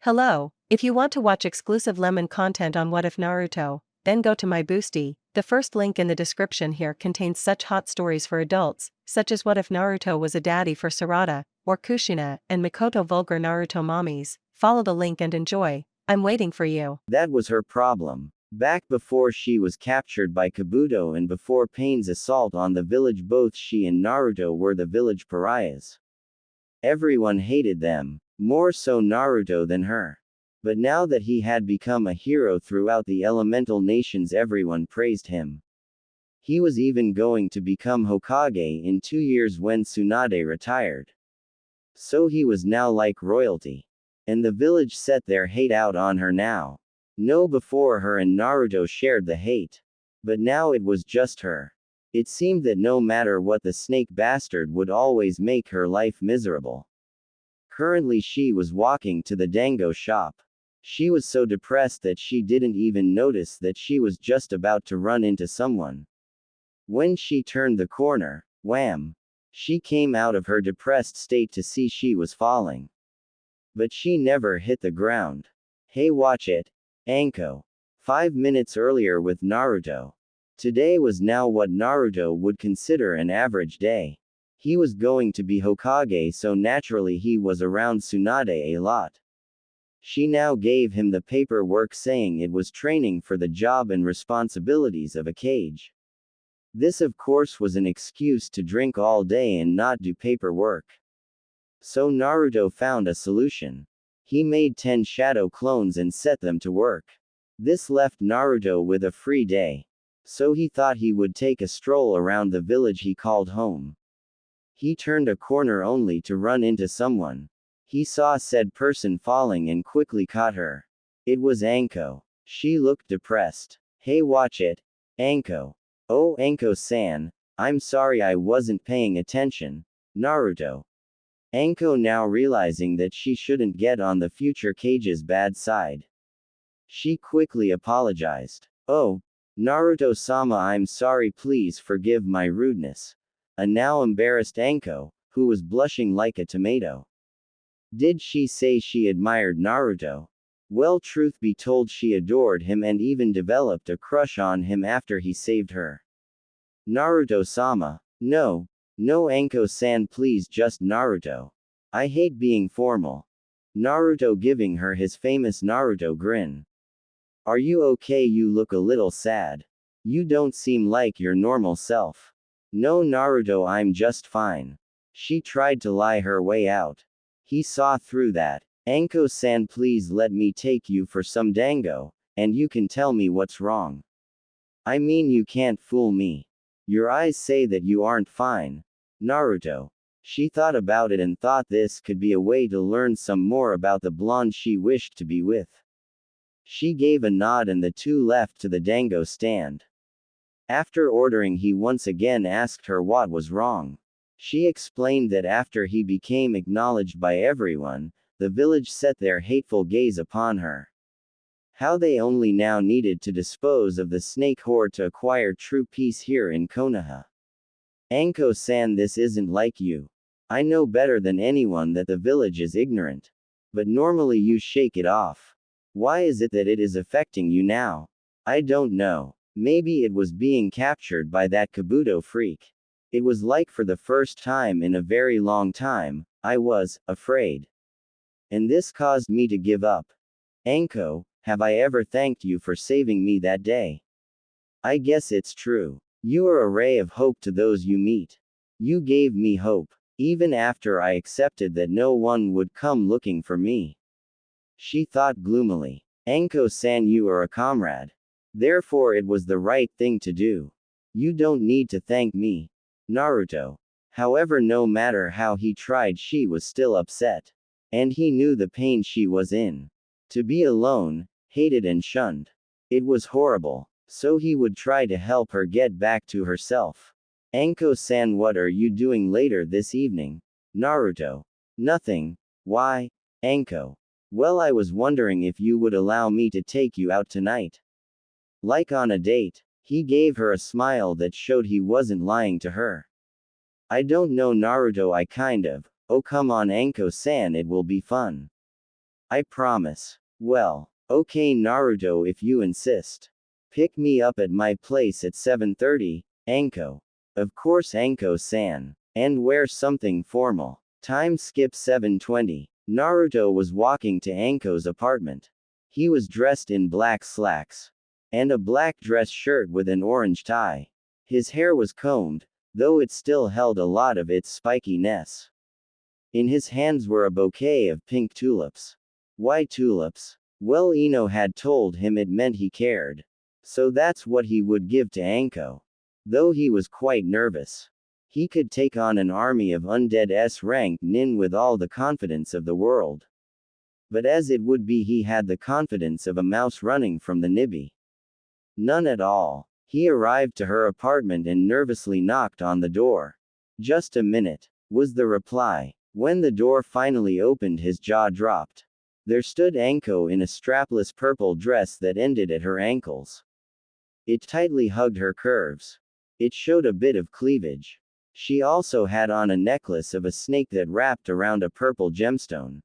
Hello, if you want to watch exclusive lemon content on What If Naruto, then go to my Boosty. The first link in the description here contains such hot stories for adults, such as What If Naruto was a daddy for Sarada, or Kushina and Mikoto vulgar Naruto mommies. Follow the link and enjoy. I'm waiting for you. That was her problem. Back before she was captured by Kabuto and before Pain's assault on the village, both she and Naruto were the village pariahs. Everyone hated them, more so Naruto than her. But now that he had become a hero throughout the elemental nations, everyone praised him. He was even going to become Hokage in 2 years when Tsunade retired. So he was now like royalty. And the village set their hate out on her now. No, before her and Naruto shared the hate. But now it was just her. It seemed that no matter what, the snake bastard would always make her life miserable. Currently she was walking to the dango shop. She was so depressed that she didn't even notice that she was just about to run into someone. When she turned the corner, wham! She came out of her depressed state to see she was falling. But she never hit the ground. Hey, watch it. Anko. 5 minutes earlier with Naruto. Today was now what Naruto would consider an average day. He was going to be Hokage, so naturally he was around Tsunade a lot. She now gave him the paperwork saying it was training for the job and responsibilities of a Kage. This of course was an excuse to drink all day and not do paperwork. So Naruto found a solution. He made 10 shadow clones and set them to work. This left Naruto with a free day. So he thought he would take a stroll around the village he called home. He turned a corner only to run into someone. He saw said person falling and quickly caught her. It was Anko. She looked depressed. Hey, watch it. Anko. Oh, Anko-san, I'm sorry I wasn't paying attention. Naruto. Anko, now realizing that she shouldn't get on the future Kage's bad side. She quickly apologized. Oh, Naruto-sama, I'm sorry, please forgive my rudeness. A now embarrassed Anko, who was blushing like a tomato. Did she say she admired Naruto? Well, truth be told, she adored him and even developed a crush on him after he saved her. Naruto-sama. No. No, Anko-san, please, just Naruto. I hate being formal. Naruto, giving her his famous Naruto grin. Are you okay? You look a little sad. You don't seem like your normal self. No, Naruto, I'm just fine. She tried to lie her way out. He saw through that. Anko-san, please let me take you for some dango, and you can tell me what's wrong. I mean, you can't fool me. Your eyes say that you aren't fine. Naruto. She thought about it and thought this could be a way to learn some more about the blonde she wished to be with. She gave a nod and the two left to the dango stand. After ordering, he once again asked her what was wrong. She explained that after he became acknowledged by everyone, the village set their hateful gaze upon her. How they only now needed to dispose of the snake horde to acquire true peace here in Konoha. Anko-san, this isn't like you. I know better than anyone that the village is ignorant. But normally you shake it off. Why is it that it is affecting you now? I don't know. Maybe it was being captured by that Kabuto freak. It was like for the first time in a very long time, I was afraid. And this caused me to give up. Anko, have I ever thanked you for saving me that day? I guess it's true. You are a ray of hope to those you meet. You gave me hope, even after I accepted that no one would come looking for me. She thought gloomily. Anko-san, you are a comrade. Therefore it was the right thing to do. You don't need to thank me. Naruto. However, no matter how he tried, she was still upset. And he knew the pain she was in. To be alone, hated and shunned. It was horrible. So he would try to help her get back to herself. Anko-san, what are you doing later this evening? Naruto. Nothing. Why? Anko. Well, I was wondering if you would allow me to take you out tonight. Like on a date. He gave her a smile that showed he wasn't lying to her. I don't know, Naruto, I kind of. Oh, come on, Anko-san, it will be fun. I promise. Well, okay Naruto if you insist. Pick me up at my place at 7:30, Anko. Of course Anko-san. And wear something formal. Time skip 7:20. Naruto was walking to Anko's apartment. He was dressed in black slacks. And a black dress shirt with an orange tie. His hair was combed, though it still held a lot of its spikiness. In his hands were a bouquet of pink tulips. Why tulips? Well, Ino had told him it meant he cared. So that's what he would give to Anko. Though he was quite nervous. He could take on an army of undead S-rank nin with all the confidence of the world. But as it would be, he had the confidence of a mouse running from the nibby. None at all. He arrived to her apartment and nervously knocked on the door. Just a minute, was the reply. When the door finally opened, his jaw dropped. There stood Anko in a strapless purple dress that ended at her ankles. It tightly hugged her curves. It showed a bit of cleavage. She also had on a necklace of a snake that wrapped around a purple gemstone.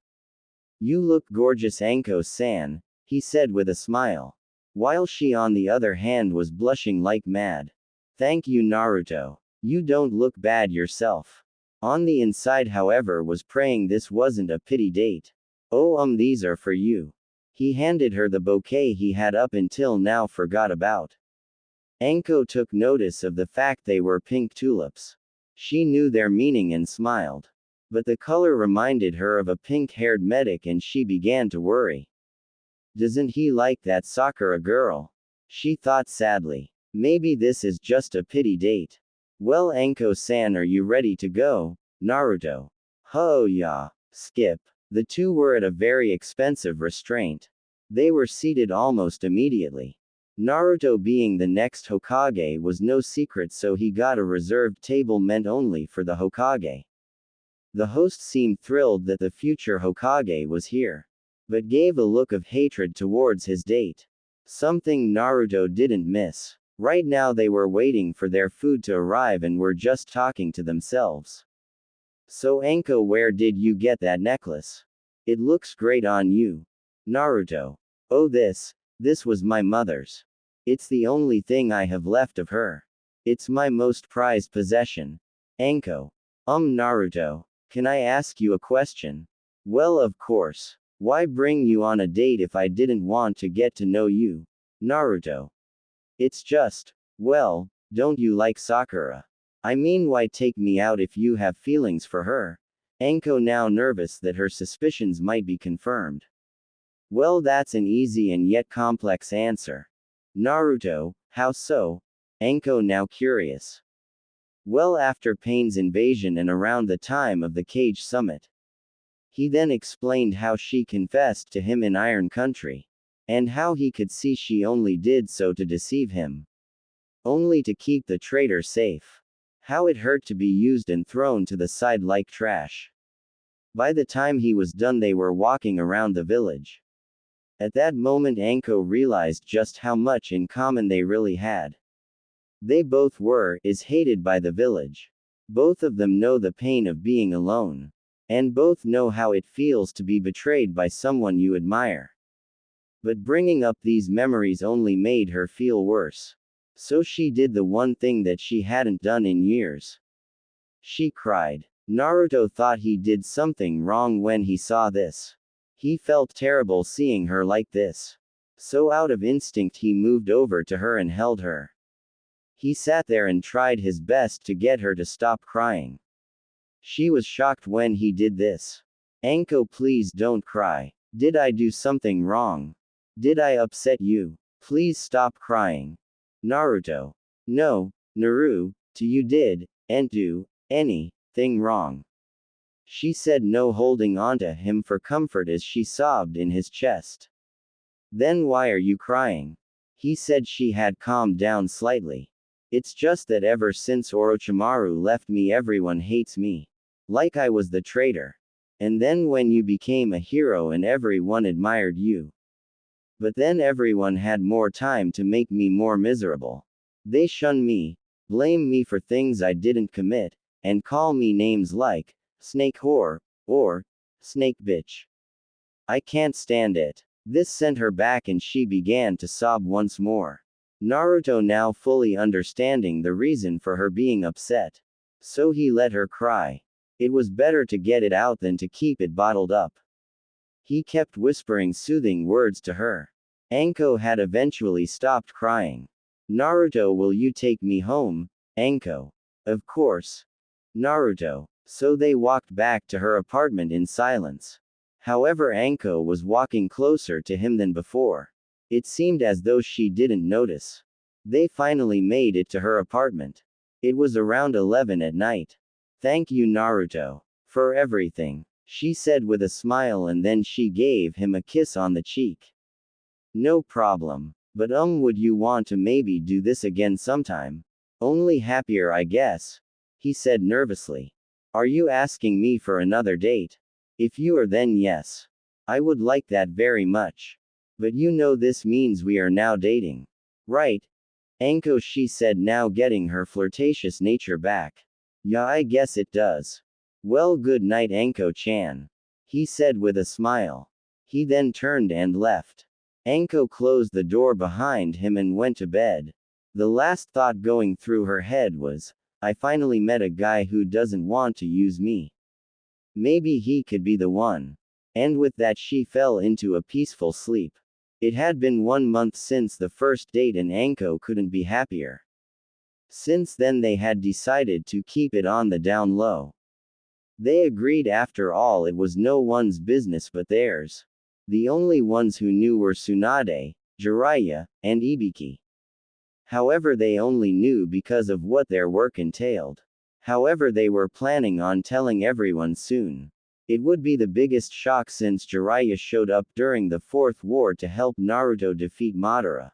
You look gorgeous Anko-san, he said with a smile. While she on the other hand was blushing like mad. Thank you Naruto. You don't look bad yourself. On the inside however was praying this wasn't a pity date. Oh these are for you. He handed her the bouquet he had up until now forgot about. Anko took notice of the fact they were pink tulips. She knew their meaning and smiled. But the color reminded her of a pink-haired medic and she began to worry. Doesn't he like that Sakura girl? She thought sadly. Maybe this is just a pity date. Well Anko-san, are you ready to go, Naruto? Oh yeah. Skip. The two were at a very expensive restraint. They were seated almost immediately. Naruto being the next Hokage was no secret, so he got a reserved table meant only for the Hokage. The host seemed thrilled that the future Hokage was here. But gave a look of hatred towards his date. Something Naruto didn't miss. Right now they were waiting for their food to arrive and were just talking to themselves. So Anko, where did you get that necklace? It looks great on you. Naruto. Oh this was my mother's. It's the only thing I have left of her. It's my most prized possession. Anko. Naruto. Can I ask you a question? Well, of course. Why bring you on a date if I didn't want to get to know you? Naruto. It's just, well, don't you like Sakura? I mean, why take me out if you have feelings for her? Anko, now nervous that her suspicions might be confirmed. Well, that's an easy and yet complex answer. Naruto, how so? Anko, now curious. Well, after Pain's invasion and around the time of the Cage Summit. He then explained how she confessed to him in Iron Country. And how he could see she only did so to deceive him. Only to keep the traitor safe. How it hurt to be used and thrown to the side like trash. By the time he was done, they were walking around the village. At that moment Anko realized just how much in common they really had. They both is hated by the village. Both of them know the pain of being alone. And both know how it feels to be betrayed by someone you admire. But bringing up these memories only made her feel worse. So she did the one thing that she hadn't done in years. She cried. Naruto thought he did something wrong when he saw this. He felt terrible seeing her like this. So out of instinct he moved over to her and held her. He sat there and tried his best to get her to stop crying. She was shocked when he did this. Anko, please don't cry. Did I do something wrong? Did I upset you? Please stop crying. Naruto. No, Naru, you didn't do anything wrong. She said, no, holding onto him for comfort as she sobbed in his chest. Then why are you crying? He said. She had calmed down slightly. It's just that ever since Orochimaru left me, everyone hates me. Like I was the traitor. And then when you became a hero and everyone admired you. But then everyone had more time to make me more miserable. They shun me, blame me for things I didn't commit, and call me names like snake whore or snake bitch. I can't stand it. This sent her back and she began to sob once more. Naruto now fully understanding the reason for her being upset. So he let her cry. It was better to get it out than to keep it bottled up. He kept whispering soothing words to her. Anko had eventually stopped crying. Naruto, will you take me home, Anko? Of course. Naruto. So they walked back to her apartment in silence. However, Anko was walking closer to him than before. It seemed as though she didn't notice. They finally made it to her apartment. It was around 11 at night. Thank you, Naruto, for everything, she said with a smile, and then she gave him a kiss on the cheek. No problem. But would you want to maybe do this again sometime? Only happier, I guess, he said nervously. Are you asking me for another date? If you are, then yes. I would like that very much. But you know this means we are now dating. Right? Anko, she said, now getting her flirtatious nature back. Yeah, I guess it does. Well, good night, Anko-chan, he said with a smile. He then turned and left. Anko closed the door behind him and went to bed. The last thought going through her head was, I finally met a guy who doesn't want to use me. Maybe he could be the one. And with that she fell into a peaceful sleep. It had been 1 month since the first date and Anko couldn't be happier. Since then they had decided to keep it on the down low. They agreed after all it was no one's business but theirs. The only ones who knew were Tsunade, Jiraiya, and Ibiki. However, they only knew because of what their work entailed. However, they were planning on telling everyone soon. It would be the biggest shock since Jiraiya showed up during the Fourth War to help Naruto defeat Madara.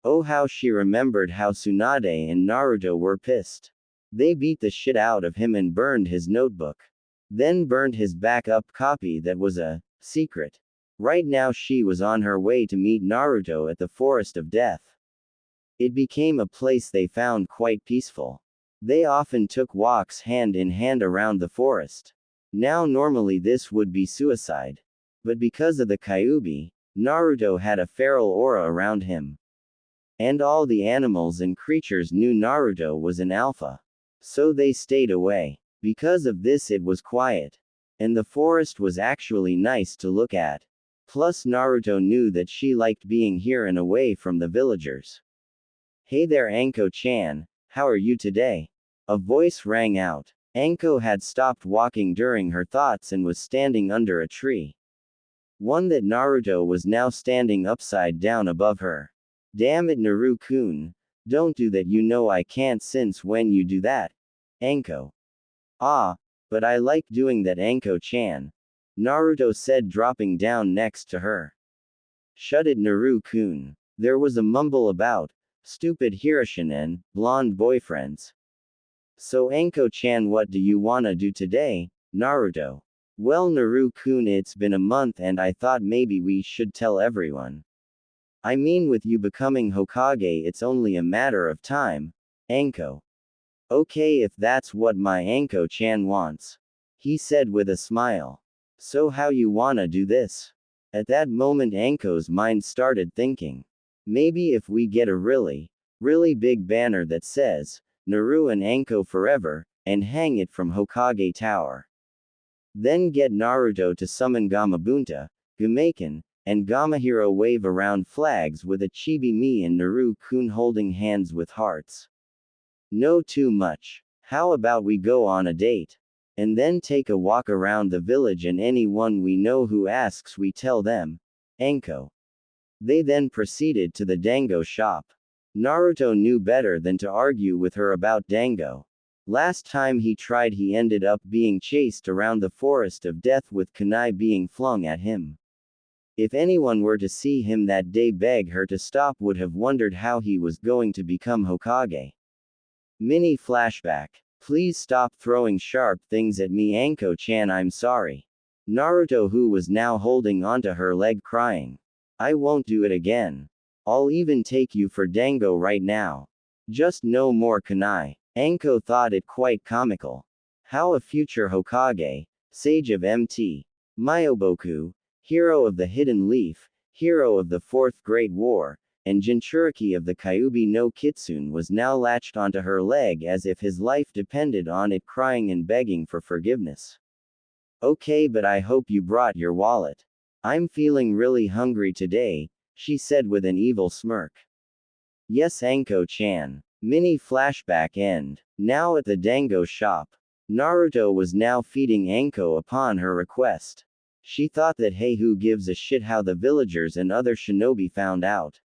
Oh, how she remembered how Tsunade and Naruto were pissed. They beat the shit out of him and burned his notebook. Then burned his backup copy that was a secret. Right now she was on her way to meet Naruto at the Forest of Death. It became a place they found quite peaceful. They often took walks hand in hand around the forest. Now normally this would be suicide. But because of the Kyuubi, Naruto had a feral aura around him. And all the animals and creatures knew Naruto was an alpha. So they stayed away. Because of this it was quiet. And the forest was actually nice to look at. Plus Naruto knew that she liked being here and away from the villagers. Hey there, Anko-chan, how are you today? A voice rang out. Anko had stopped walking during her thoughts and was standing under a tree. One that Naruto was now standing upside down above her. Damn it, Naru-kun. Don't do that, you know I can't since when you do that. Anko. Ah, but I like doing that, Anko-chan, Naruto said, dropping down next to her. Shut it, Naru-kun. There was a mumble about stupid Hiroshinen, blonde boyfriends. So Anko-chan, what do you wanna do today, Naruto? Well, Naru-kun, it's been a month and I thought maybe we should tell everyone. I mean, with you becoming Hokage it's only a matter of time, Anko. Okay, if that's what my Anko-chan wants, he said with a smile. So how you wanna do this? At that moment Anko's mind started thinking. Maybe if we get a really big banner that says, Naru and Anko forever, and hang it from Hokage Tower. Then get Naruto to summon Gamabunta, Gumaken, and Gamahiro wave around flags with a chibi me and Naru-kun holding hands with hearts. No, too much. How about we go on a date? And then take a walk around the village and anyone we know who asks we tell them, Anko. They then proceeded to the dango shop. Naruto knew better than to argue with her about dango. Last time he tried he ended up being chased around the Forest of Death with kunai being flung at him. If anyone were to see him that day beg her to stop would have wondered how he was going to become Hokage. Mini flashback. Please stop throwing sharp things at me, Anko-chan, I'm sorry. Naruto, who was now holding onto her leg, crying. I won't do it again. I'll even take you for dango right now. Just no more kunai. Anko thought it quite comical. How a future Hokage, sage of MT, Myoboku, hero of the Hidden Leaf, hero of the Fourth Great War, and Jinchuriki of the Kyuubi no Kitsune was now latched onto her leg as if his life depended on it, crying and begging for forgiveness. Okay, but I hope you brought your wallet. I'm feeling really hungry today, she said with an evil smirk. Yes, Anko-chan. Mini flashback end. Now at the dango shop. Naruto was now feeding Anko upon her request. She thought that hey, who gives a shit how the villagers and other shinobi found out.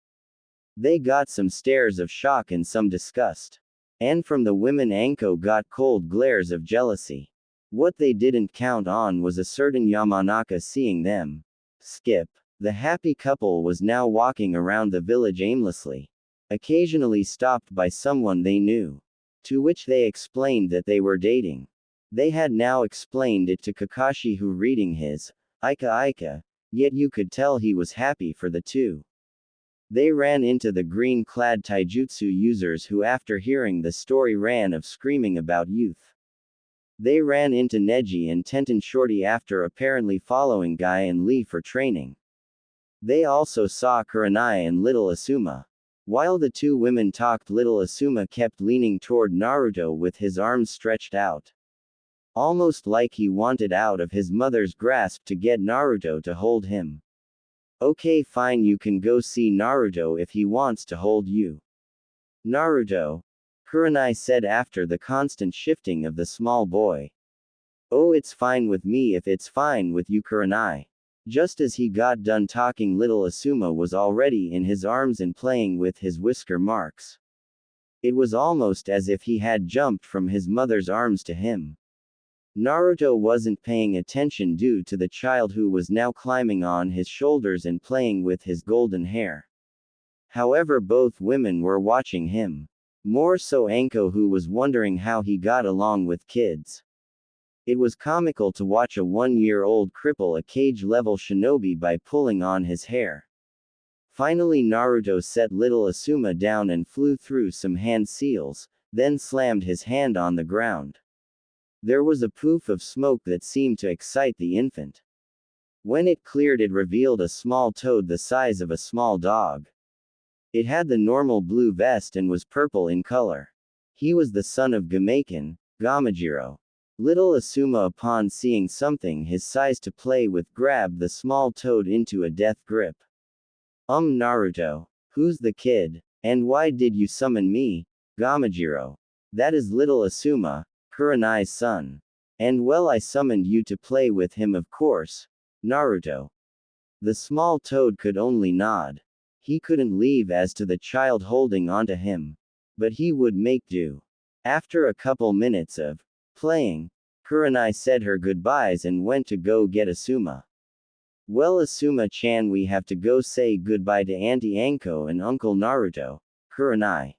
They got some stares of shock and some disgust. And from the women Anko got cold glares of jealousy. What they didn't count on was a certain Yamanaka seeing them. Skip. The happy couple was now walking around the village aimlessly. Occasionally stopped by someone they knew. To which they explained that they were dating. They had now explained it to Kakashi, who reading his Ika, yet you could tell he was happy for the two. They ran into the green-clad taijutsu users who after hearing the story ran of screaming about youth. They ran into Neji and Tenten shortly after apparently following Guy and Lee for training. They also saw Kurenai and little Asuma. While the two women talked, little Asuma kept leaning toward Naruto with his arms stretched out. Almost like he wanted out of his mother's grasp to get Naruto to hold him. Okay, fine, you can go see Naruto if he wants to hold you. Naruto, Kurenai said after the constant shifting of the small boy. Oh, it's fine with me if it's fine with you, Kurenai. Just as he got done talking, little Asuma was already in his arms and playing with his whisker marks. It was almost as if he had jumped from his mother's arms to him. Naruto wasn't paying attention due to the child who was now climbing on his shoulders and playing with his golden hair. However, both women were watching him. More so Anko, who was wondering how he got along with kids. It was comical to watch a 1-year-old cripple a cage-level shinobi by pulling on his hair. Finally, Naruto set little Asuma down and flew through some hand seals, then slammed his hand on the ground. There was a poof of smoke that seemed to excite the infant. When it cleared, it revealed a small toad the size of a small dog. It had the normal blue vest and was purple in color. He was the son of Gameiken, Gamajiro. Little Asuma, upon seeing something his size to play with, grabbed the small toad into a death grip. Naruto. Who's the kid? And why did you summon me? Gamajiro. That is little Asuma, Kurenai's son. And well, I summoned you to play with him, of course. Naruto. The small toad could only nod. He couldn't leave as to the child holding onto him. But he would make do. After a couple minutes of playing, Kurenai said her goodbyes and went to go get Asuma. Well, Asuma-chan, we have to go say goodbye to Auntie Anko and Uncle Naruto, Kurenai.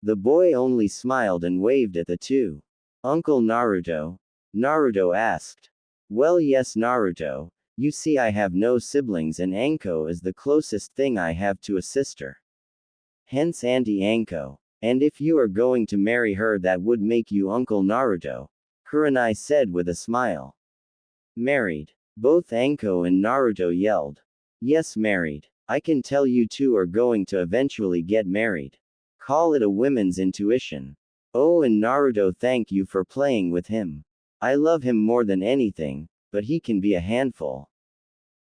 The boy only smiled and waved at the two. Uncle Naruto? Naruto asked. Well, yes, Naruto. You see, I have no siblings and Anko is the closest thing I have to a sister. Hence Auntie Anko. And if you are going to marry her, that would make you Uncle Naruto, Kurenai said with a smile. Married? Both Anko and Naruto yelled. Yes, married. I can tell you two are going to eventually get married. Call it a women's intuition. Oh, and Naruto, thank you for playing with him. I love him more than anything, but he can be a handful.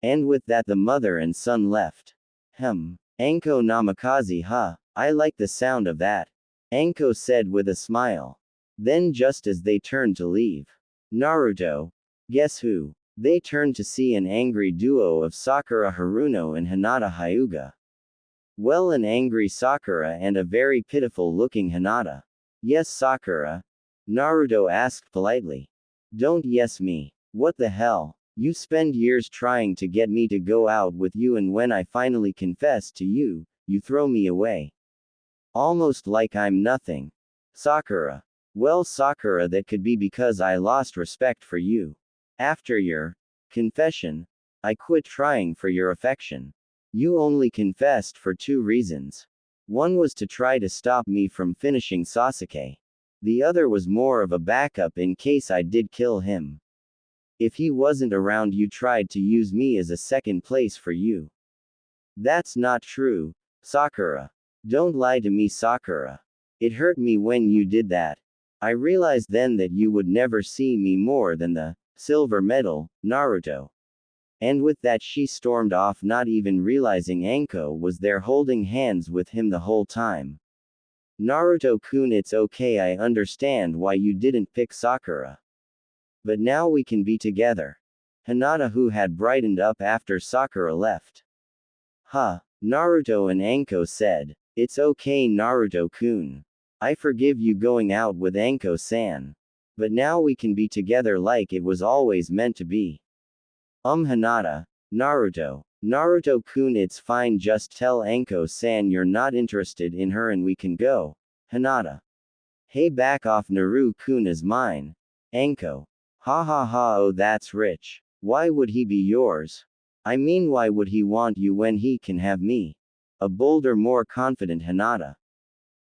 And with that, the mother and son left. Anko namikaze, huh? I like the sound of that. Anko said with a smile. Then just as they turned to leave. Naruto. Guess who? They turned to see an angry duo of Sakura Haruno and Hinata Hyuga. Well, an angry Sakura and a very pitiful-looking Hinata. Yes, Sakura? Naruto asked politely. Don't yes me. What the hell? You spend years trying to get me to go out with you, and when I finally confess to you, you throw me away. Almost like I'm nothing. Sakura. Well, Sakura, that could be because I lost respect for you. After your confession, I quit trying for your affection. You only confessed for 2 reasons. One was to try to stop me from finishing Sasuke. The other was more of a backup in case I did kill him. If he wasn't around, you tried to use me as a second place for you. That's not true, Sakura. Don't lie to me, Sakura. It hurt me when you did that. I realized then that you would never see me more than the silver medal, Naruto. And with that, she stormed off, not even realizing Anko was there holding hands with him the whole time. Naruto-kun, it's okay, I understand why you didn't pick Sakura. But now we can be together. Hinata, who had brightened up after Sakura left. Huh, Naruto and Anko said. It's okay, Naruto-kun. I forgive you going out with Anko-san. But now we can be together like it was always meant to be. Hinata. Naruto. Naruto-kun, it's fine, just tell Anko-san you're not interested in her and we can go. Hinata. Hey, back off, Naru-kun is mine. Anko. Ha ha ha, oh that's rich. Why would he be yours? I mean, why would he want you when he can have me? A bolder, more confident Hinata.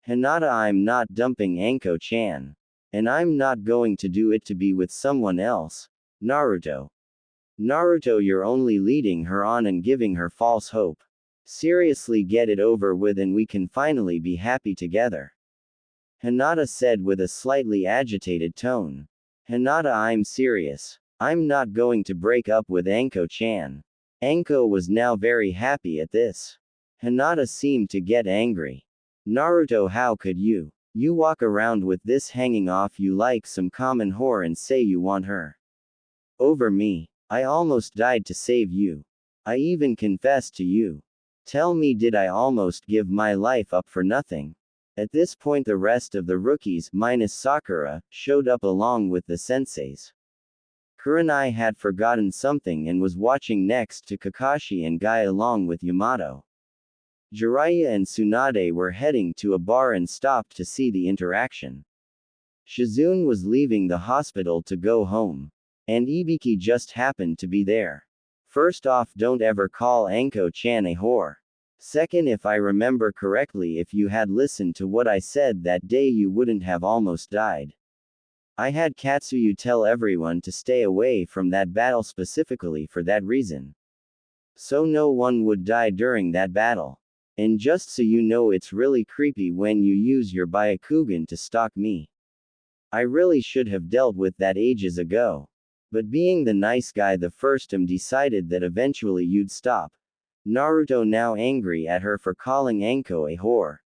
Hinata, I'm not dumping Anko-chan. And I'm not going to do it to be with someone else. Naruto. Naruto, you're only leading her on and giving her false hope. Seriously, get it over with and we can finally be happy together. Hinata said with a slightly agitated tone. Hinata, I'm serious. I'm not going to break up with Anko-chan. Anko was now very happy at this. Hinata seemed to get angry. Naruto, how could you? You walk around with this hanging off you like some common whore and say you want her over me. I almost died to save you. I even confessed to you. Tell me, did I almost give my life up for nothing? At this point, the rest of the rookies, minus Sakura, showed up along with the senseis. Kurenai had forgotten something and was watching next to Kakashi and Guy along with Yamato. Jiraiya and Tsunade were heading to a bar and stopped to see the interaction. Shizune was leaving the hospital to go home. And Ibiki just happened to be there. First off, don't ever call Anko-chan a whore. Second, if I remember correctly, if you had listened to what I said that day, you wouldn't have almost died. I had Katsuyu tell everyone to stay away from that battle specifically for that reason. So no one would die during that battle. And just so you know, it's really creepy when you use your Byakugan to stalk me. I really should have dealt with that ages ago. But being the nice guy, the first decided that eventually you'd stop. Naruto, now angry at her for calling Anko a whore.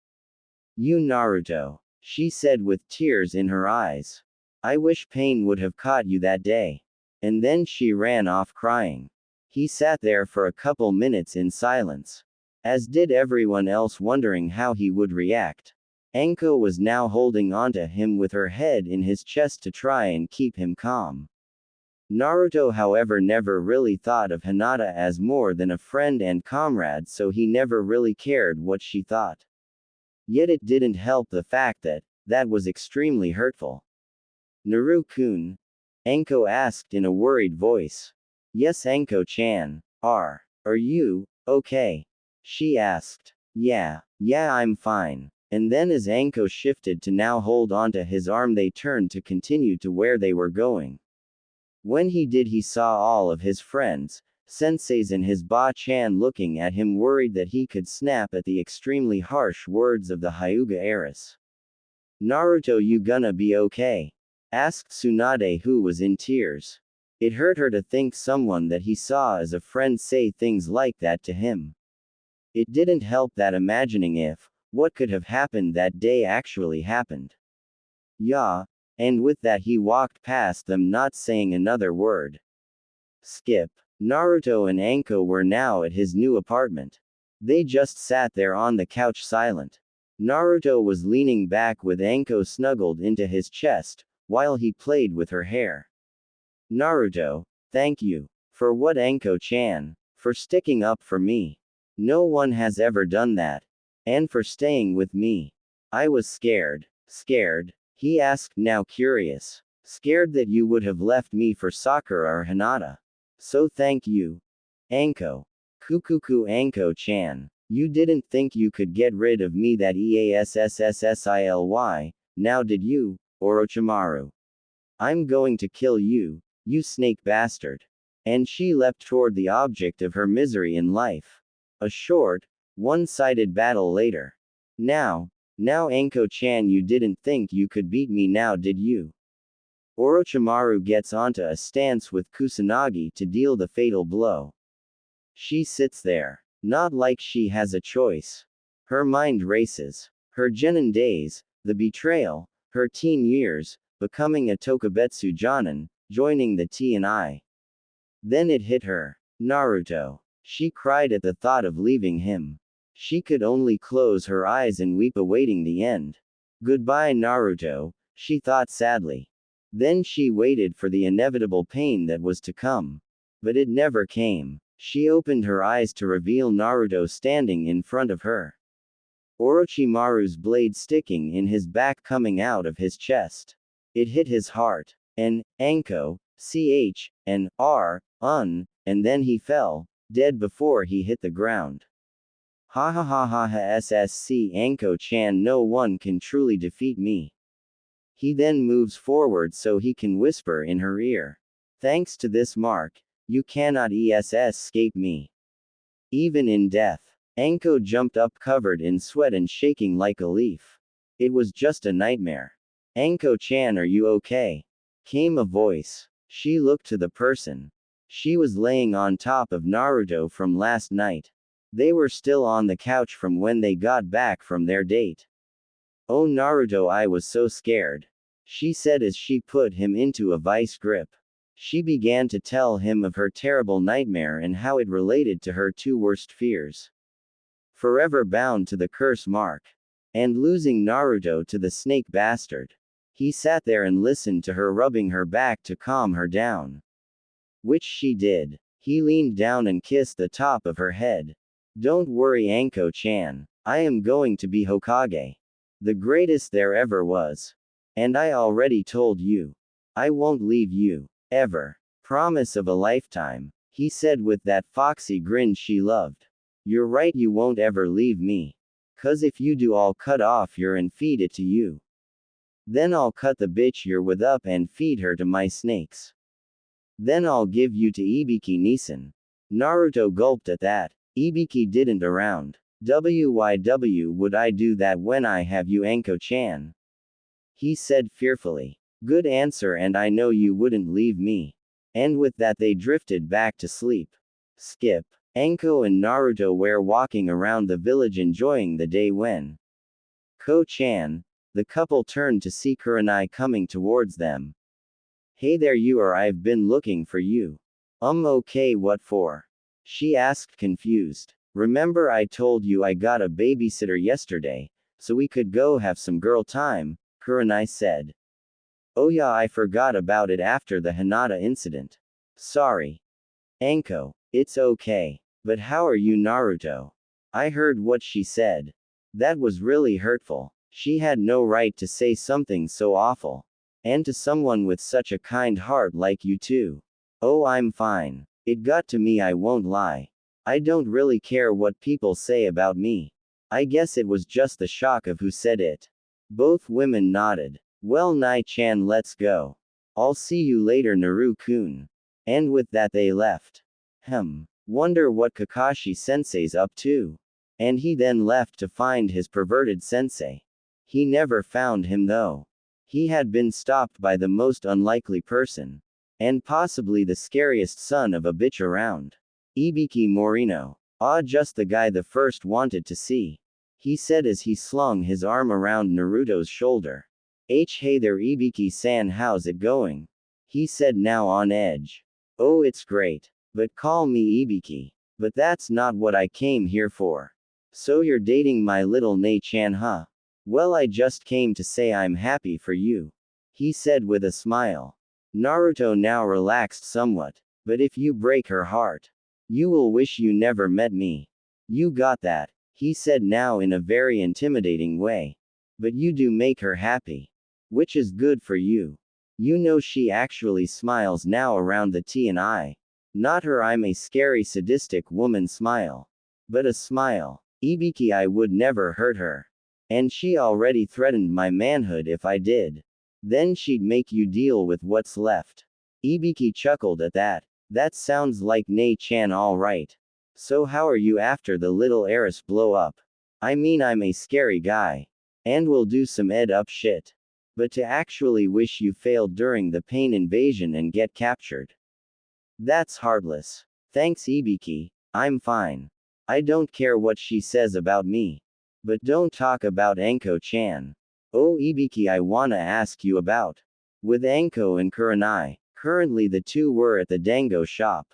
You, Naruto, she said with tears in her eyes. I wish pain would have caught you that day. And then she ran off crying. He sat there for a couple minutes in silence. As did everyone else, wondering how he would react. Anko was now holding onto him with her head in his chest to try and keep him calm. Naruto, however, never really thought of Hinata as more than a friend and comrade, so he never really cared what she thought. Yet it didn't help the fact that that was extremely hurtful. Naru-kun? Anko asked in a worried voice. Yes, Anko-chan. Are you okay? She asked. Yeah, I'm fine. And then as Anko shifted to now hold onto his arm, they turned to continue to where they were going. When he did, he saw all of his friends, senseis and his ba-chan looking at him, worried that he could snap at the extremely harsh words of the Hyuga heiress. Naruto, you gonna be okay? Asked Tsunade, who was in tears. It hurt her to think someone that he saw as a friend say things like that to him. It didn't help that imagining if what could have happened that day actually happened. Yeah. And with that, he walked past them, not saying another word. Skip. Naruto and Anko were now at his new apartment. They just sat there on the couch silent. Naruto was leaning back with Anko snuggled into his chest, while he played with her hair. Naruto, thank you. For what, Anko-chan? For sticking up for me. No one has ever done that. And for staying with me. I was scared. Scared? He asked, now curious. Scared that you would have left me for Sakura or Hinata. So thank you. Anko. Kukuku, Anko-chan. You didn't think you could get rid of me that easily, now did you, Orochimaru? I'm going to kill you. You snake bastard. And she leapt toward the object of her misery in life. A short, one-sided battle later. Now Anko-chan, you didn't think you could beat me now, did you? Orochimaru gets onto a stance with Kusanagi to deal the fatal blow. She sits there. Not like she has a choice. Her mind races. Her genin days, the betrayal, her teen years, becoming a Tokubetsu Jonin, joining the T&I. Then it hit her. Naruto. She cried at the thought of leaving him. She could only close her eyes and weep awaiting the end. Goodbye Naruto, she thought sadly. Then she waited for the inevitable pain that was to come. But it never came. She opened her eyes to reveal Naruto standing in front of her. Orochimaru's blade sticking in his back coming out of his chest. It hit his heart. Anko, and then he fell, dead before he hit the ground. Ha ha ha ha ha ssc Anko-chan, no one can truly defeat me. He then moves forward so he can whisper in her ear. Thanks to this mark, you cannot escape me. Even in death. Anko jumped up covered in sweat and shaking like a leaf. It was just a nightmare. Anko-chan, are you okay? Came a voice. She looked to the person. She was laying on top of Naruto from last night. They were still on the couch from when they got back from their date. Oh Naruto, I was so scared. She said as she put him into a vice grip. She began to tell him of her terrible nightmare and how it related to her two worst fears. Forever bound to the curse mark. And losing Naruto to the snake bastard. He sat there and listened to her rubbing her back to calm her down. Which she did. He leaned down and kissed the top of her head. Don't worry Anko-chan. I am going to be Hokage. The greatest there ever was. And I already told you. I won't leave you. Ever. Promise of a lifetime. He said with that foxy grin she loved. You're right, you won't ever leave me. 'Cause if you do, I'll cut off your and feed it to you. Then I'll cut the bitch you're with up and feed her to my snakes. Then I'll give you to Ibiki-Nisan. Naruto gulped at that. Ibiki didn't around. Why would I do that when I have you Anko-chan? He said fearfully. Good answer, and I know you wouldn't leave me. And with that they drifted back to sleep. Skip. Anko and Naruto were walking around the village enjoying the day when Ko-chan, the couple turned to see Kurenai coming towards them. Hey there you are, I've been looking for you. Okay, what for? She asked confused. Remember I told you I got a babysitter yesterday, so we could go have some girl time, Kurenai said. Oh yeah, I forgot about it after the Hinata incident. Sorry. Anko, it's okay. But how are you Naruto? I heard what she said. That was really hurtful. She had no right to say something so awful. And to someone with such a kind heart like you too. Oh, I'm fine. It got to me, I won't lie. I don't really care what people say about me. I guess it was just the shock of who said it. Both women nodded. Well Nai-chan, let's go. I'll see you later Naru-kun. And with that they left. Wonder what Kakashi sensei's up to. And he then left to find his perverted sensei. He never found him though. He had been stopped by the most unlikely person. And possibly the scariest son of a bitch around. Ibiki Morino. Ah, just the guy the first wanted to see. He said as he slung his arm around Naruto's shoulder. Hey there Ibiki-san, how's it going? He said now on edge. Oh, it's great. But call me Ibiki. But that's not what I came here for. So you're dating my little Nei-chan, huh? Well, I just came to say I'm happy for you. He said with a smile. Naruto now relaxed somewhat. But if you break her heart, you will wish you never met me. You got that, he said now in a very intimidating way. But you do make her happy. Which is good for you. You know she actually smiles now around the T&I. Not her I'm a scary sadistic woman smile. But a smile. Ibiki, I would never hurt her. And she already threatened my manhood if I did. Then she'd make you deal with what's left. Ibiki chuckled at that. That sounds like Nei-chan alright. So how are you after the little heiress blow up? I mean I'm a scary guy. And will do some ed up shit. But to actually wish you failed during the pain invasion and get captured. That's heartless. Thanks Ibiki, I'm fine. I don't care what she says about me. But don't talk about Anko-chan. Oh Ibiki, I wanna ask you about. With Anko and Kuranai, currently the two were at the Dango shop.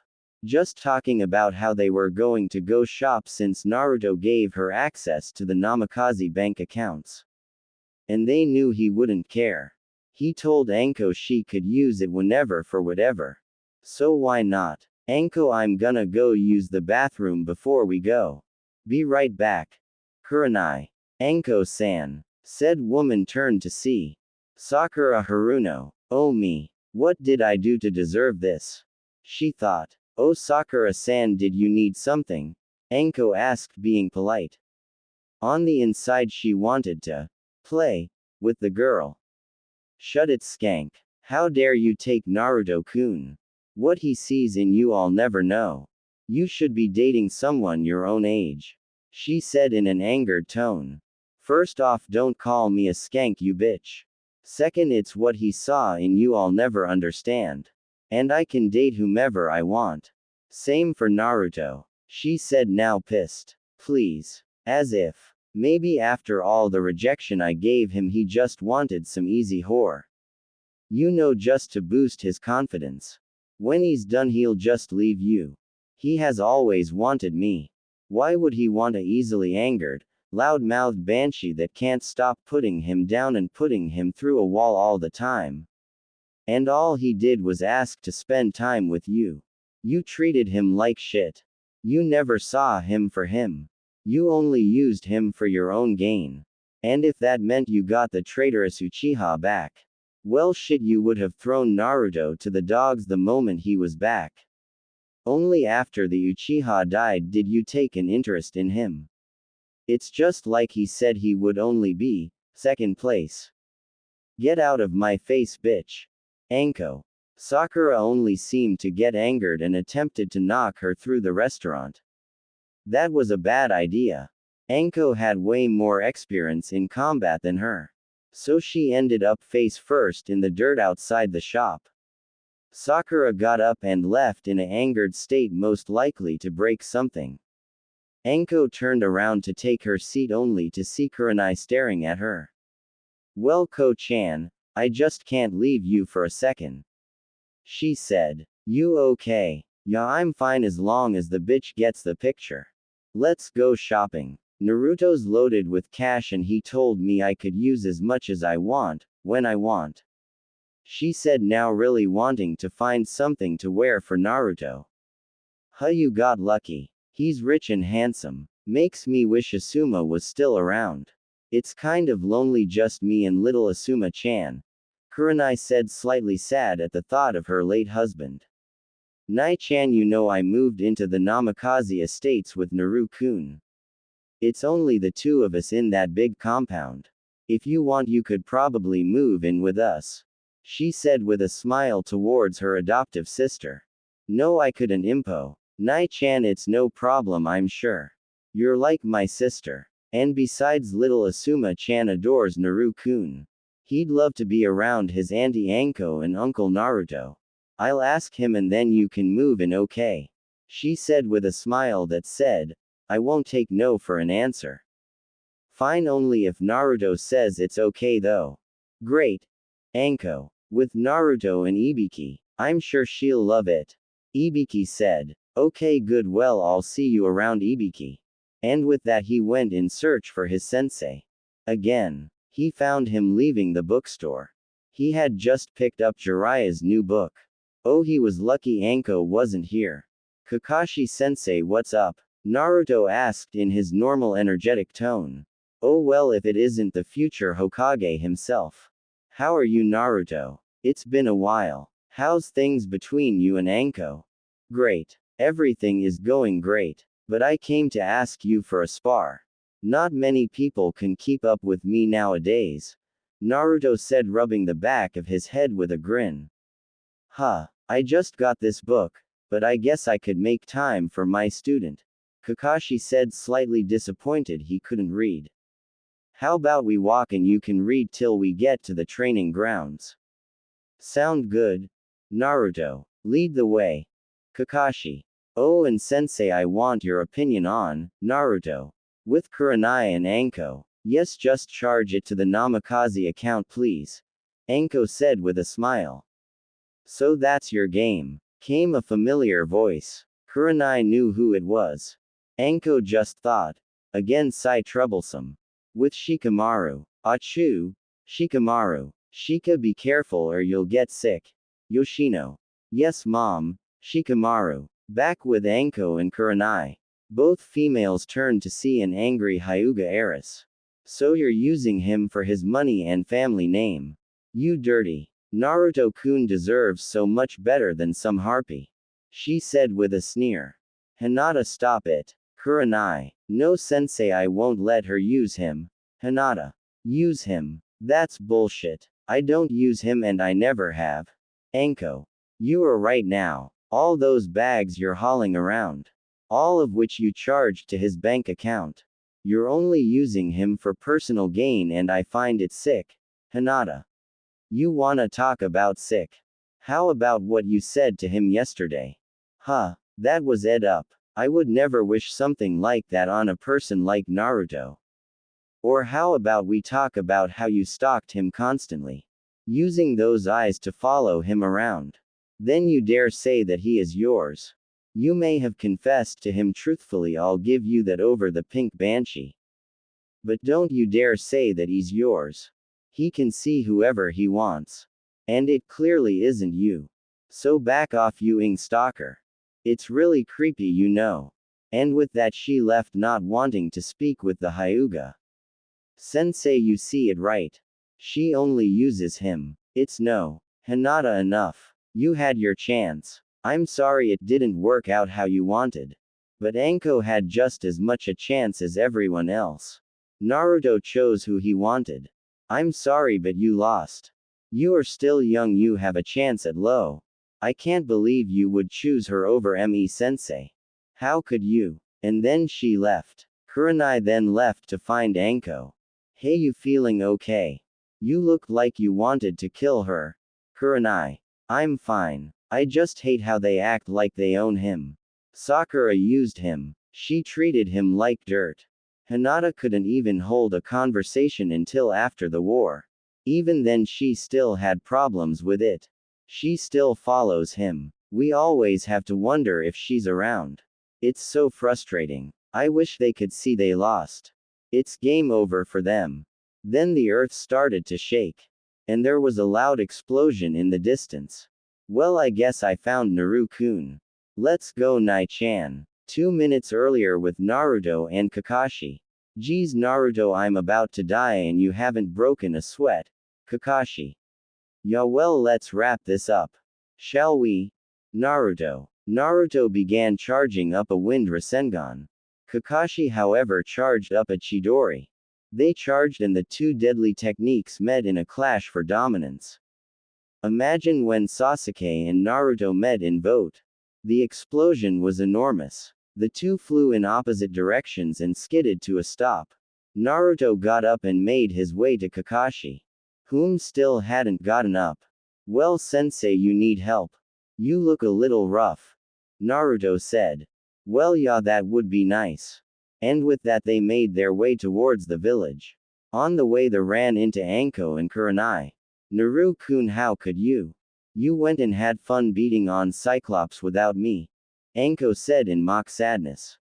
Just talking about how they were going to go shop since Naruto gave her access to the Namikaze bank accounts. And they knew he wouldn't care. He told Anko she could use it whenever for whatever. So why not? Anko, I'm gonna go use the bathroom before we go. Be right back. Kuranai. Anko-san. Said woman turned to see Sakura Haruno. Oh me. What did I do to deserve this? She thought. Oh Sakura-san, did you need something? Anko asked, being polite. On the inside she wanted to play with the girl. Shut it, skank. How dare you take Naruto-kun? What he sees in you I'll never know. You should be dating someone your own age. She said in an angered tone. First off, don't call me a skank, you bitch. Second, it's what he saw in you I'll never understand. And I can date whomever I want. Same for Naruto. She said, now pissed. Please. As if. Maybe after all the rejection I gave him he just wanted some easy whore. You know, just to boost his confidence. When he's done he'll just leave you. He has always wanted me. Why would he want a easily angered, loud-mouthed banshee that can't stop putting him down and putting him through a wall all the time? And all he did was ask to spend time with you. You treated him like shit. You never saw him for him. You only used him for your own gain. And if that meant you got the traitorous Uchiha back, well shit, you would have thrown Naruto to the dogs the moment he was back. Only after the Uchiha died did you take an interest in him. It's just like he said he would only be second place. Get out of my face, bitch. Anko. Sakura only seemed to get angered and attempted to knock her through the restaurant. That was a bad idea. Anko had way more experience in combat than her. So she ended up face first in the dirt outside the shop. Sakura got up and left in an angered state, most likely to break something. Anko turned around to take her seat only to see Kuranai staring at her. Well, Ko-chan, I just can't leave you for a second. She said. You okay? Yeah, I'm fine as long as the bitch gets the picture. Let's go shopping. Naruto's loaded with cash and he told me I could use as much as I want, when I want. She said, now really wanting to find something to wear for Naruto. Huh, you got lucky. He's rich and handsome. Makes me wish Asuma was still around. It's kind of lonely just me and little Asuma-chan. Kuranai said, slightly sad at the thought of her late husband. Nai-chan, you know I moved into the Namikaze estates with Naru-kun. It's only the two of us in that big compound. If you want you could probably move in with us. She said with a smile towards her adoptive sister. No, I couldn't, Impo. Nai-chan, it's no problem, I'm sure. You're like my sister. And besides, little Asuma-chan adores Naru-kun. He'd love to be around his auntie Anko and Uncle Naruto. I'll ask him and then you can move in, okay? She said with a smile that said, I won't take no for an answer. Fine, only if Naruto says it's okay though. Great. Anko. With Naruto and Ibiki, I'm sure she'll love it. Ibiki said. Okay, good, well, I'll see you around, Ibiki. And with that he went in search for his sensei. Again. He found him leaving the bookstore. He had just picked up Jiraiya's new book. Oh, he was lucky Anko wasn't here. Kakashi-sensei, what's up? Naruto asked in his normal energetic tone. Oh well, if it isn't the future Hokage himself. How are you, Naruto? It's been a while. How's things between you and Anko? Great. Everything is going great. But I came to ask you for a spar. Not many people can keep up with me nowadays. Naruto said, rubbing the back of his head with a grin. Huh. I just got this book, but I guess I could make time for my student. Kakashi said, slightly disappointed he couldn't read. How about we walk and you can read till we get to the training grounds? Sound good? Naruto, lead the way. Kakashi. Oh, and sensei, I want your opinion on Naruto. With Kurenai and Anko. Yes, just charge it to the Namikaze account, please. Anko said with a smile. So that's your game. Came a familiar voice. Kurenai knew who it was. Anko just thought. Again, sigh troublesome. With Shikamaru. Achoo. Shikamaru. Shika, be careful or you'll get sick. Yoshino. Yes, mom. Shikamaru. Back with Anko and Kurenai. Both females turned to see an angry Hyuga heiress. So you're using him for his money and family name. You dirty. Naruto-kun deserves so much better than some harpy. She said with a sneer. Hinata, stop it. Kurenai. No, sensei, I won't let her use him. Hinata. Use him. That's bullshit. I don't use him and I never have. Anko. You are right now. All those bags you're hauling around. All of which you charged to his bank account. You're only using him for personal gain and I find it sick. Hinata. You wanna talk about sick? How about what you said to him yesterday? Huh, that was ed up. I would never wish something like that on a person like Naruto. Or how about we talk about how you stalked him constantly? Using those eyes to follow him around. Then you dare say that he is yours. You may have confessed to him truthfully, I'll give you that over the pink banshee. But don't you dare say that he's yours. He can see whoever he wants. And it clearly isn't you. So back off, you ing stalker. It's really creepy, you know. And with that she left, not wanting to speak with the Hyuga. Sensei, you see it right. She only uses him. It's no. Hinata, enough. You had your chance. I'm sorry it didn't work out how you wanted. But Anko had just as much a chance as everyone else. Naruto chose who he wanted. I'm sorry, but you lost. You are still young, you have a chance at low. I can't believe you would choose her over Me sensei. How could you? And then she left. Kurenai then left to find Anko. Hey, you feeling okay? You look like you wanted to kill her. Kurenai. I'm fine. I just hate how they act like they own him. Sakura used him. She treated him like dirt. Hinata couldn't even hold a conversation until after the war. Even then she still had problems with it. She still follows him. We always have to wonder if she's around. It's so frustrating. I wish they could see they lost. It's game over for them. Then the earth started to shake. And there was a loud explosion in the distance. Well, I guess I found Naru-kun. Let's go, Nai-chan. 2 minutes earlier with Naruto and Kakashi. Geez, Naruto, I'm about to die and you haven't broken a sweat. Kakashi. Yeah, well, let's wrap this up. Shall we? Naruto. Naruto began charging up a wind Rasengan. Kakashi, however, charged up a Chidori. They charged and the two deadly techniques met in a clash for dominance. Imagine when Sasuke and Naruto met in vote. The explosion was enormous. The two flew in opposite directions and skidded to a stop. Naruto got up and made his way to Kakashi, whom still hadn't gotten up. Well, sensei, you need help. You look a little rough. Naruto said. Well, yeah, that would be nice. And with that they made their way towards the village. On the way they ran into Anko and Kurenai. Naru-kun, how could you? You went and had fun beating on Cyclops without me. Anko said in mock sadness.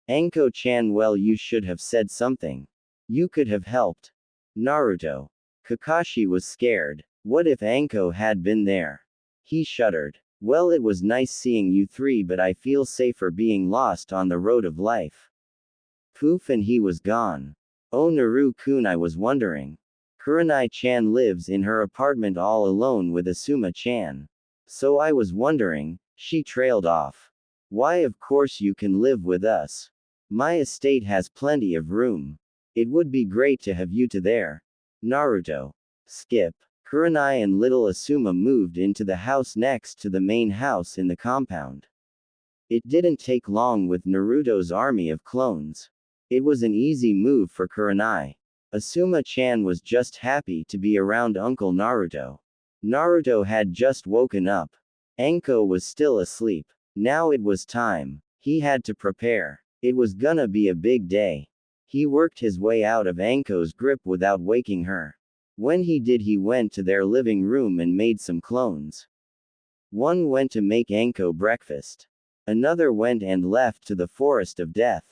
Anko-chan, well, you should have said something. You could have helped. Naruto. Kakashi was scared. What if Anko had been there? He shuddered. Well, it was nice seeing you three, but I feel safer being lost on the road of life. Poof, and he was gone. Oh, Naru-kun, I was wondering. Kurenai-chan lives in her apartment all alone with Asuma-chan. So I was wondering, she trailed off. Why, of course you can live with us. My estate has plenty of room. It would be great to have you to there. Naruto. Skip. Kurenai and little Asuma moved into the house next to the main house in the compound. It didn't take long with Naruto's army of clones. It was an easy move for Kurenai. Asuma-chan was just happy to be around Uncle Naruto. Naruto had just woken up. Anko was still asleep. Now it was time. He had to prepare. It was gonna be a big day. He worked his way out of Anko's grip without waking her. When he did, he went to their living room and made some clones. One went to make Anko breakfast. Another went and left to the forest of death.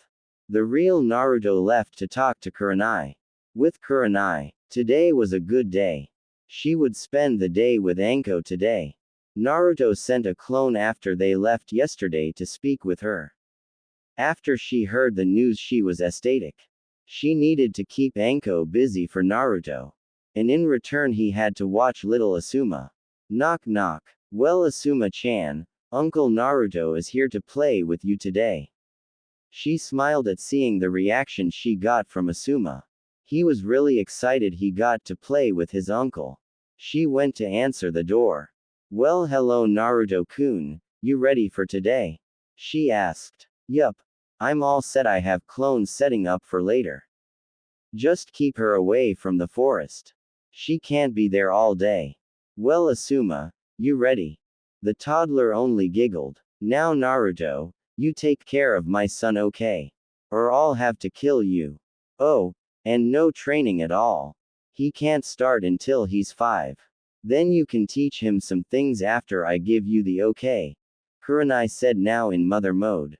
The real Naruto left to talk to Kurenai. With Kurenai, today was a good day. She would spend the day with Anko today. Naruto sent a clone after they left yesterday to speak with her. After she heard the news, she was ecstatic. She needed to keep Anko busy for Naruto. And in return, he had to watch little Asuma. Knock knock. Well, Asuma-chan, Uncle Naruto is here to play with you today. She smiled at seeing the reaction she got from Asuma. He was really excited he got to play with his uncle. She went to answer the door. Well, hello Naruto-kun, you ready for today? She asked. Yup. I'm all set, I have clones setting up for later. Just keep her away from the forest. She can't be there all day. Well, Asuma, you ready? The toddler only giggled. Now Naruto, you take care of my son, okay? Or I'll have to kill you. Oh, and no training at all. He can't start until he's 5. Then you can teach him some things after I give you the okay. Kurenai said, now in mother mode.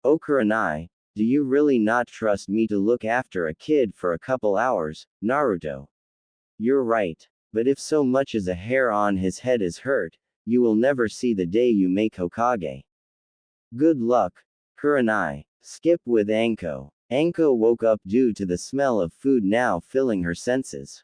Oh Kurenai, do you really not trust me to look after a kid for a couple hours, Naruto? You're right. But if so much as a hair on his head is hurt, you will never see the day you make Hokage. Good luck, Kurenai. Skip with Anko. Anko woke up due to the smell of food now filling her senses.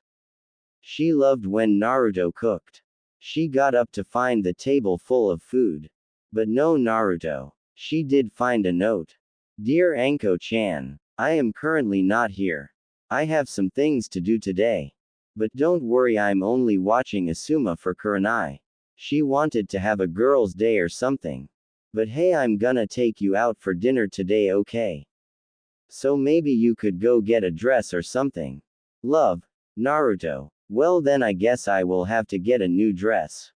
She loved when Naruto cooked. She got up to find the table full of food. But no Naruto. She did find a note. Dear Anko-chan, I am currently not here. I have some things to do today. But don't worry, I'm only watching Asuma for Kurenai. She wanted to have a girl's day or something. But hey, I'm gonna take you out for dinner today, okay? So maybe you could go get a dress or something. Love, Naruto. Well then I guess I will have to get a new dress.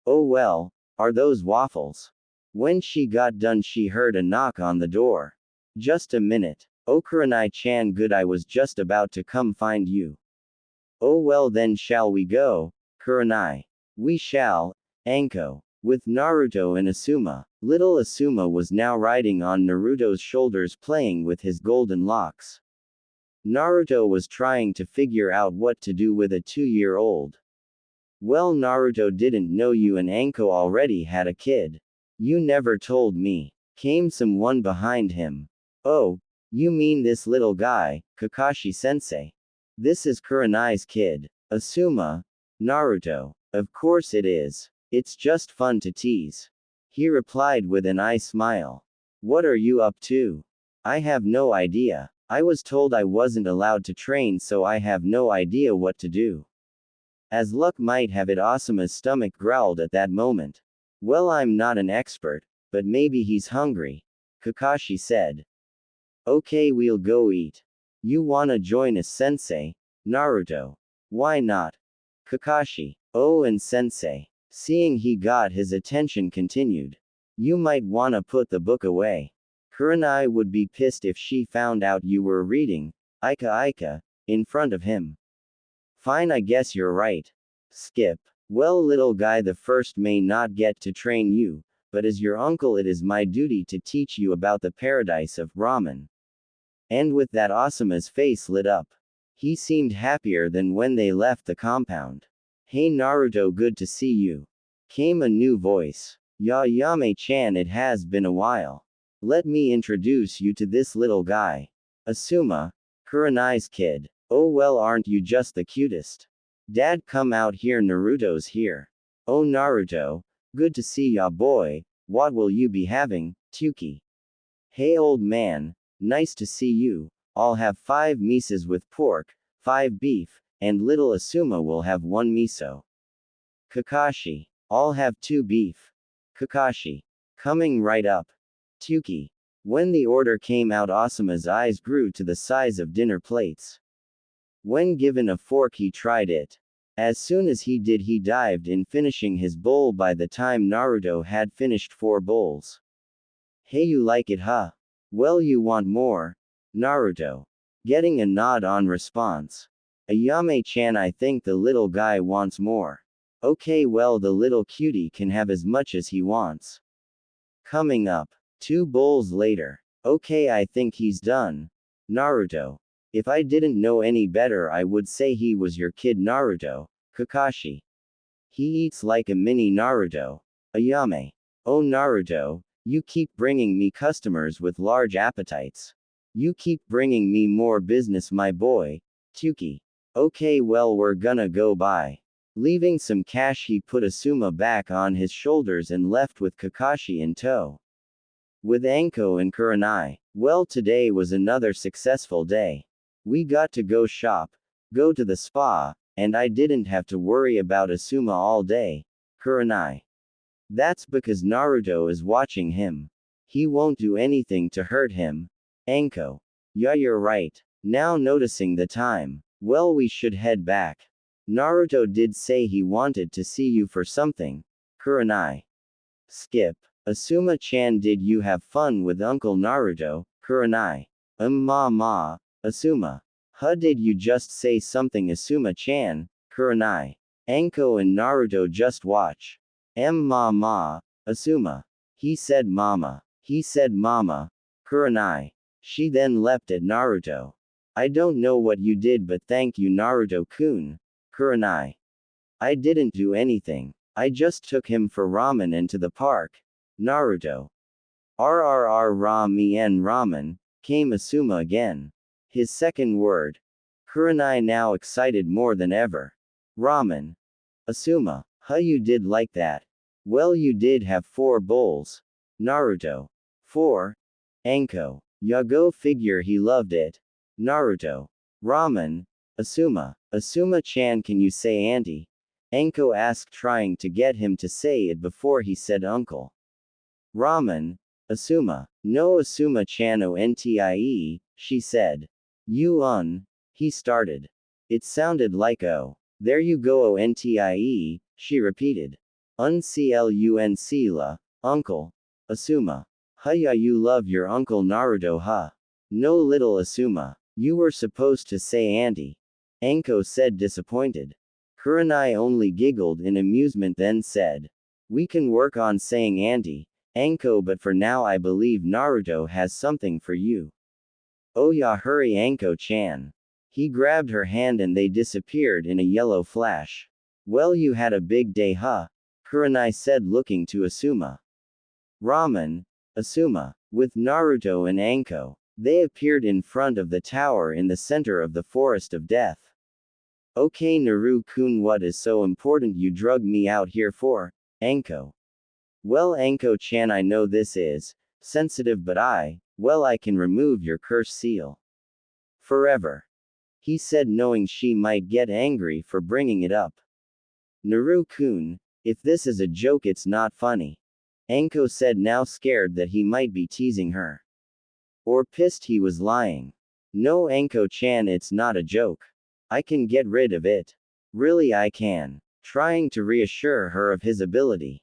Oh well, are those waffles? When she got done, she heard a knock on the door. Just a minute. Oh Kurenai-chan, good, I was just about to come find you. Oh well then, shall we go, Kurenai? We shall, Anko. With Naruto and Asuma, little Asuma was now riding on Naruto's shoulders playing with his golden locks. Naruto was trying to figure out what to do with a 2-year-old. Well, Naruto didn't know you and Anko already had a kid. You never told me. Came someone behind him. Oh, you mean this little guy, Kakashi-sensei? This is Kurenai's kid. Asuma? Naruto. Of course it is. It's just fun to tease. He replied with an eye smile. What are you up to? I have no idea. I was told I wasn't allowed to train, so I have no idea what to do. As luck might have it, Asuma's stomach growled at that moment. Well, I'm not an expert, but maybe he's hungry, Kakashi said. Okay, we'll go eat. You wanna join us, sensei? Naruto. Why not? Kakashi. Oh, and sensei. Seeing he got his attention, continued. You might wanna put the book away. Kurenai would be pissed if she found out you were reading, Ika, in front of him. Fine, I guess you're right. Skip. Well, little guy, the first may not get to train you, but as your uncle it is my duty to teach you about the paradise of ramen. And with that, Asuma's face lit up. He seemed happier than when they left the compound. Hey Naruto, good to see you. Came a new voice. Yame-chan, it has been a while. Let me introduce you to this little guy. Asuma, Kurenai's kid. Oh well, aren't you just the cutest? Dad, come out here, Naruto's here. Oh Naruto, good to see ya boy, what will you be having, Tuki? Hey old man, nice to see you, I'll have 5 mises with pork, 5 beef, and little Asuma will have 1 miso. Kakashi. I'll have 2 beef. Kakashi. Coming right up. Tuki. When the order came out, Asuma's eyes grew to the size of dinner plates. When given a fork, he tried it. As soon as he did, he dived in, finishing his bowl by the time Naruto had finished 4 bowls. Hey, you like it, huh? Well, you want more? Naruto. Getting a nod on response. Ayame-chan, I think the little guy wants more. Okay, well, the little cutie can have as much as he wants. Coming up. 2 bowls later. Okay, I think he's done. Naruto. If I didn't know any better, I would say he was your kid, Naruto. Kakashi. He eats like a mini Naruto. Ayame. Oh, Naruto, you keep bringing me customers with large appetites. You keep bringing me more business, my boy. Tuki. Okay, well, we're gonna go by. Leaving some cash, he put Asuma back on his shoulders and left with Kakashi in tow. With Anko and Kurenai. Well, today was another successful day. We got to go shop, go to the spa, and I didn't have to worry about Asuma all day. Kurenai. That's because Naruto is watching him. He won't do anything to hurt him. Anko. Yeah, you're right. Now noticing the time. Well, we should head back. Naruto did say he wanted to see you for something. Kurenai. Skip. Asuma-chan, did you have fun with Uncle Naruto? Kurenai. Ma. Asuma. Huh, did you just say something, Asuma-chan? Kurenai. Anko and Naruto just watch. Ma. Asuma. He said mama. He said mama. Kurenai. She then leapt at Naruto. I don't know what you did, but thank you, Naruto-kun. Kurenai. I didn't do anything. I just took him for ramen and to the park. Naruto. Ramen ramen, came Asuma again. His second word. Kurenai now excited more than ever. Ramen. Asuma. Huh, you did like that. Well, you did have 4 bowls. Naruto. 4? Anko. Ya go figure, he loved it. Naruto. Ramen. Asuma. Asuma-chan, can you say auntie? Anko asked, trying to get him to say it before he said uncle. Ramen. Asuma. No, Asuma-chan, ontie, she said. He started. It sounded like oh. There you go, ontie, she repeated. Unclunc, uncle. Asuma. Huh, you love your uncle Naruto, huh? No, little Asuma. You were supposed to say auntie. Anko said, disappointed. Kurenai only giggled in amusement, then said. We can work on saying auntie, Anko, but for now I believe Naruto has something for you. Oh yeah, hurry, Anko-chan. He grabbed her hand and they disappeared in a yellow flash. Well, you had a big day, huh? Kurenai said, looking to Asuma. Ramen. Asuma. With Naruto and Anko, they appeared in front of the tower in the center of the forest of death. Okay, Naru-kun, what is so important you drug me out here for? Anko. Well, Anko-chan, I know this is sensitive, but I can remove your curse seal. Forever. He said, knowing she might get angry for bringing it up. Naru-kun, if this is a joke, it's not funny. Anko said, now scared that he might be teasing her. Or pissed he was lying. No, Anko-chan, it's not a joke. I can get rid of it. Really, I can. Trying to reassure her of his ability.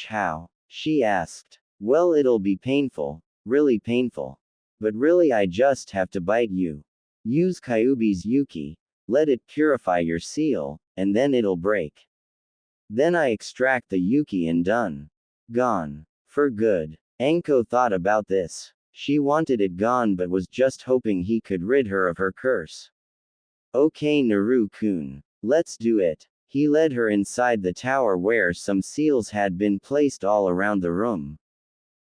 How? She asked. Well, it'll be painful. Really painful. But really, I just have to bite you. Use Kyuubi's Yuki. Let it purify your seal, and then it'll break. Then I extract the Yuki and done. Gone. For good. Anko thought about this. She wanted it gone but was just hoping he could rid her of her curse. Okay, Naru-kun. Let's do it. He led her inside the tower where some seals had been placed all around the room.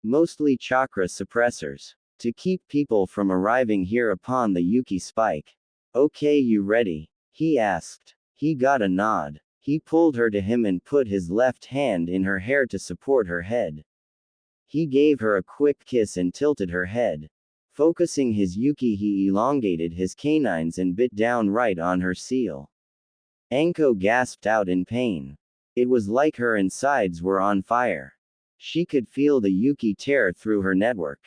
Mostly chakra suppressors. To keep people from arriving here upon the Yuki spike. Okay, you ready? He asked. He got a nod. He pulled her to him and put his left hand in her hair to support her head. He gave her a quick kiss and tilted her head Focusing his Yuki, he elongated his canines and bit down right on her seal. Anko gasped out in pain. It was like her insides were on fire. She could feel the Yuki tear through her network.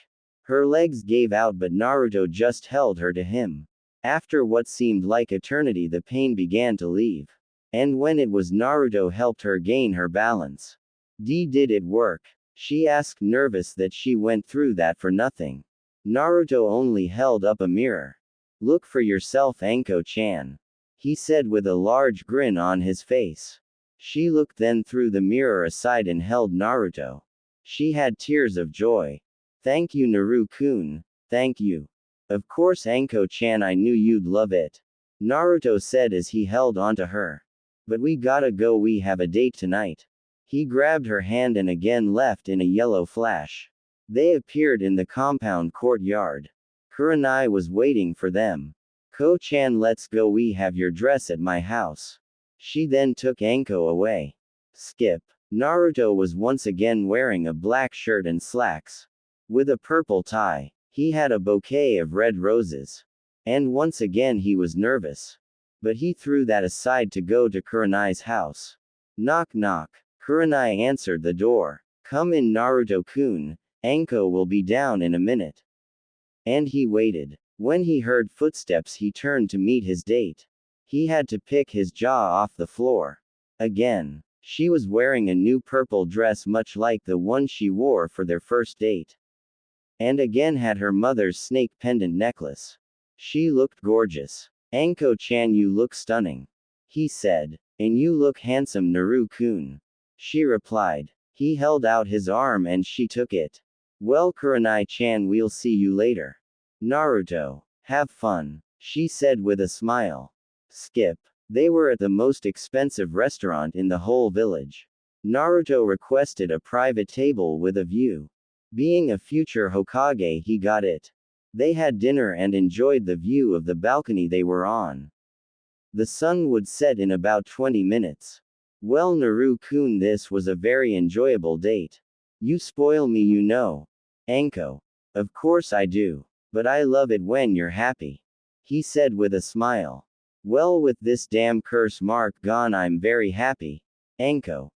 Her legs gave out, but Naruto just held her to him. After what seemed like eternity, the pain began to leave. And when it was, Naruto helped her gain her balance. Did it work? She asked, nervous that she went through that for nothing. Naruto only held up a mirror. Look for yourself, Anko-chan. He said with a large grin on his face. She looked, then threw the mirror aside and held Naruto. She had tears of joy. Thank you, Naru-kun. Thank you. Of course, Anko-chan, I knew you'd love it. Naruto said as he held onto her. But we gotta go, we have a date tonight. He grabbed her hand and again left in a yellow flash. They appeared in the compound courtyard. Kurenai was waiting for them. Ko-chan, let's go, we have your dress at my house. She then took Anko away. Skip. Naruto was once again wearing a black shirt and slacks. With a purple tie. He had a bouquet of red roses. And once again he was nervous. But he threw that aside to go to Kurenai's house. Knock knock. Kurenai answered the door. Come in, Naruto-kun. Anko will be down in a minute. And he waited. When he heard footsteps, he turned to meet his date. He had to pick his jaw off the floor. Again. She was wearing a new purple dress much like the one she wore for their first date. And again had her mother's snake pendant necklace. She looked gorgeous. Anko-chan, you look stunning. He said. And you look handsome, Naru-kun. She replied. He held out his arm and she took it. Well, Kurenai-chan, we'll see you later. Naruto. Have fun. She said with a smile. Skip. They were at the most expensive restaurant in the whole village. Naruto requested a private table with a view. Being a future Hokage, he got it. They had dinner and enjoyed the view of the balcony they were on. The sun would set in about 20 minutes. Well, Naru-kun, this was a very enjoyable date. You spoil me, you know. Anko. Of course I do. But I love it when you're happy. He said with a smile. Well, with this damn curse mark gone, I'm very happy. Anko.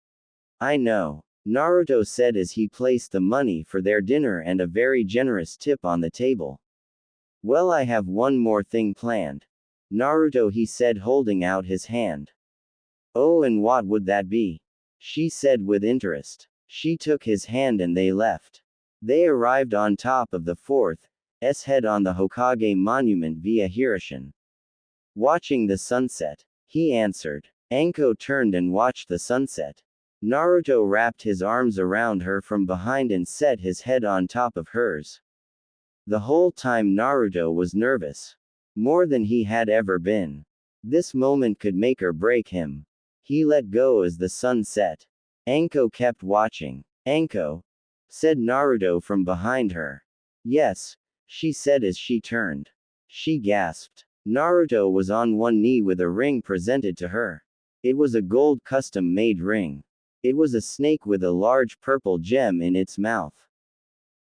I know. Naruto said as he placed the money for their dinner and a very generous tip on the table. Well, I have one more thing planned. Naruto, he said, holding out his hand. Oh, and what would that be? She said with interest. She took his hand and they left. They arrived on top of the fourth head on the Hokage monument via Hirishin. Watching the sunset. He answered. Anko turned and watched the sunset. Naruto wrapped his arms around her from behind and set his head on top of hers. The whole time Naruto was nervous. More than he had ever been. This moment could make or break him. He let go as the sun set. Anko kept watching. Anko? Said Naruto from behind her. Yes, she said as she turned. She gasped. Naruto was on one knee with a ring presented to her. It was a gold custom-made ring. It was a snake with a large purple gem in its mouth.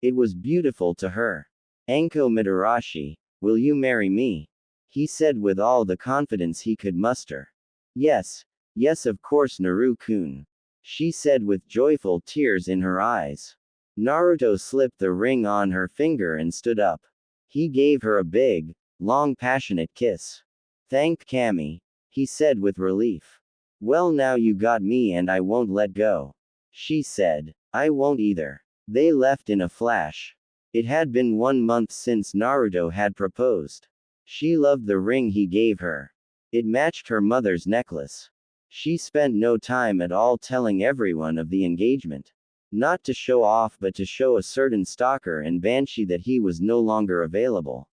It was beautiful to her. Anko Mitarashi, will you marry me? He said with all the confidence he could muster. Yes, yes, of course, Naru-kun. She said with joyful tears in her eyes. Naruto slipped the ring on her finger and stood up. He gave her a big, long, passionate kiss. Thank Kami, he said with relief. Well, now you got me and I won't let go. She said. I won't either. They left in a flash. It had been 1 month since Naruto had proposed. She loved the ring he gave her. It matched her mother's necklace. She spent no time at all telling everyone of the engagement. Not to show off, but to show a certain stalker and banshee that he was no longer available.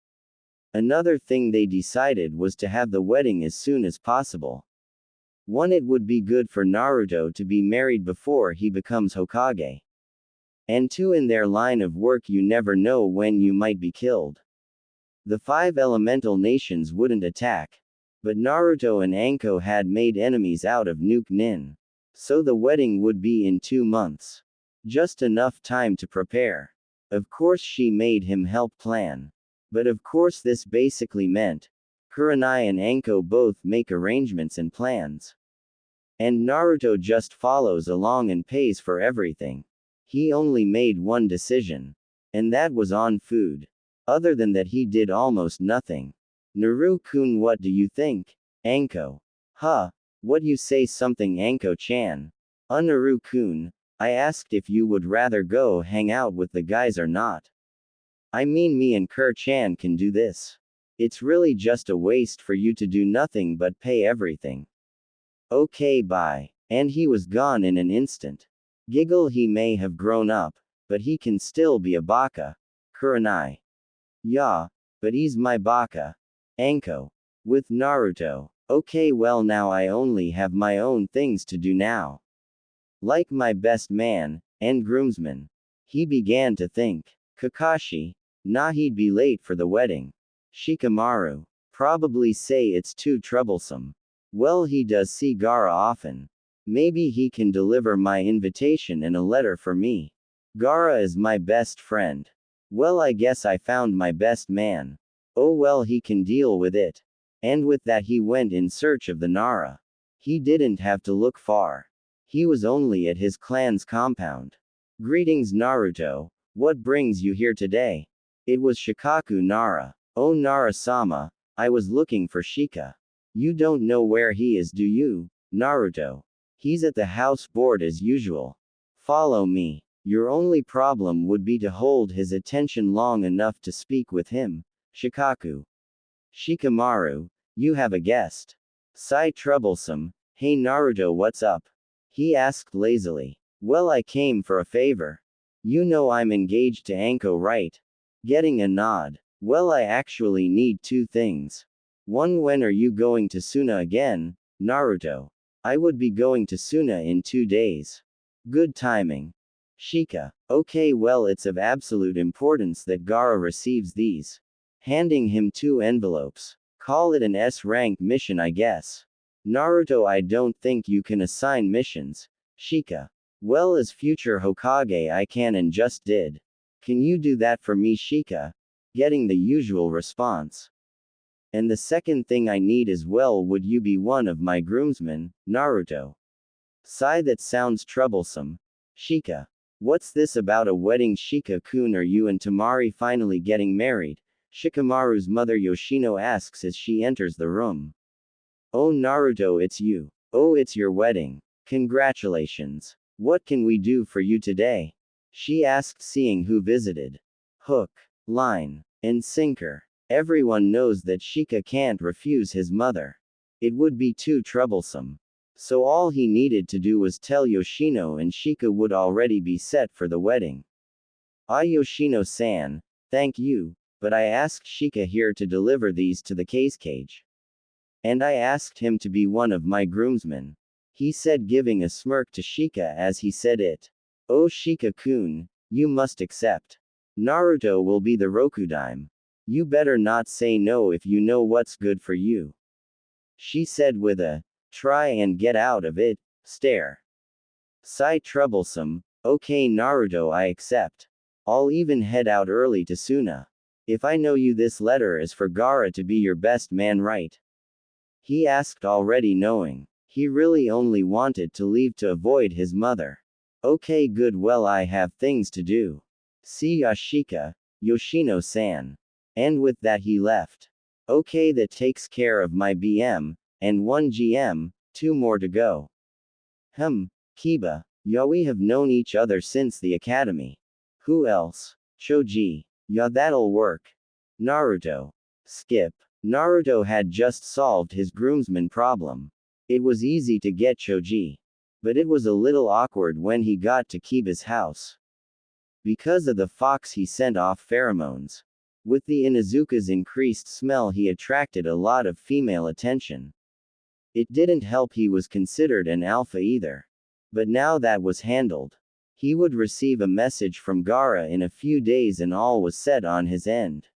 Another thing they decided was to have the wedding as soon as possible. 1. It would be good for Naruto to be married before he becomes Hokage. And 2. In their line of work, you never know when you might be killed. The 5 elemental nations wouldn't attack. But Naruto and Anko had made enemies out of Nuke Nin. So the wedding would be in 2 months. Just enough time to prepare. Of course, she made him help plan. But of course this basically meant Kurenai and Anko both make arrangements and plans. And Naruto just follows along and pays for everything. He only made one decision. And that was on food. Other than that he did almost nothing. Naru-kun, what do you think? Anko. Huh. What you say something, Anko-chan? Naru-kun, I asked if you would rather go hang out with the guys or not. I mean, me and Kur-chan can do this. It's really just a waste for you to do nothing but pay everything. Okay, bye. And he was gone in an instant. Giggle, he may have grown up, but he can still be a baka. Kurenai. Yeah, but he's my baka. Anko. With Naruto. Okay, well, now I only have my own things to do now. Like my best man, and groomsman. He began to think. Kakashi. Nah, he'd be late for the wedding. Shikamaru. Probably say it's too troublesome. Well, he does see Gaara often. Maybe he can deliver my invitation and a letter for me. Gaara is my best friend. Well, I guess I found my best man. Oh well, he can deal with it. And with that he went in search of the Nara. He didn't have to look far. He was only at his clan's compound. Greetings, Naruto. What brings you here today? It was Shikaku Nara. Oh, Nara-sama, I was looking for Shika. You don't know where he is, do you, Naruto? He's at the house board as usual. Follow me. Your only problem would be to hold his attention long enough to speak with him, Shikaku. Shikamaru, you have a guest. Sigh, troublesome. Hey Naruto, what's up? He asked lazily. Well, I came for a favor. You know I'm engaged to Anko, right? Getting a nod. Well, I actually need two things. One, when are you going to Suna again, Naruto? I would be going to Suna in 2 days. Good timing. Shika. Okay, well, it's of absolute importance that Gaara receives these. Handing him 2 envelopes. Call it an S-rank mission, I guess. Naruto, I don't think you can assign missions. Shika. Well, as future Hokage I can and just did. Can you do that for me, Shika? Getting the usual response. And the second thing I need as well, would you be one of my groomsmen, Naruto? Sigh, that sounds troublesome. Shika. What's this about a wedding, Shika-kun? Are you and Tamari finally getting married? Shikamaru's mother Yoshino asks as she enters the room. Oh Naruto, it's you. Oh, it's your wedding. Congratulations. What can we do for you today? She asked, seeing who visited. Hook, line, and sinker. Everyone knows that Shika can't refuse his mother. It would be too troublesome. So all he needed to do was tell Yoshino and Shika would already be set for the wedding. Ah, Yoshino-san, thank you, but I asked Shika here to deliver these to the cage. And I asked him to be one of my groomsmen. He said, giving a smirk to Shika as he said it. Oh Shika-kun, you must accept. Naruto will be the Rokudime. You better not say no if you know what's good for you. She said with a try and get out of it stare. Sigh, troublesome. Okay Naruto, I accept. I'll even head out early to Suna. If I know you, this letter is for Gaara to be your best man, right? He asked, already knowing. He really only wanted to leave to avoid his mother. Okay, good, well, I have things to do. See ya, Shika, Yoshino-san. And with that he left. Okay, that takes care of my BM, and 1 GM, 2 more to go. Kiba. Yeah, we have known each other since the academy. Who else? Choji. Yeah, that'll work. Naruto. Skip. Naruto had just solved his groomsman problem. It was easy to get Choji. But it was a little awkward when he got to Kiba's house. Because of the fox, he sent off pheromones. With the Inuzuka's increased smell, he attracted a lot of female attention. It didn't help he was considered an alpha either. But now that was handled. He would receive a message from Gaara in a few days and all was set on his end.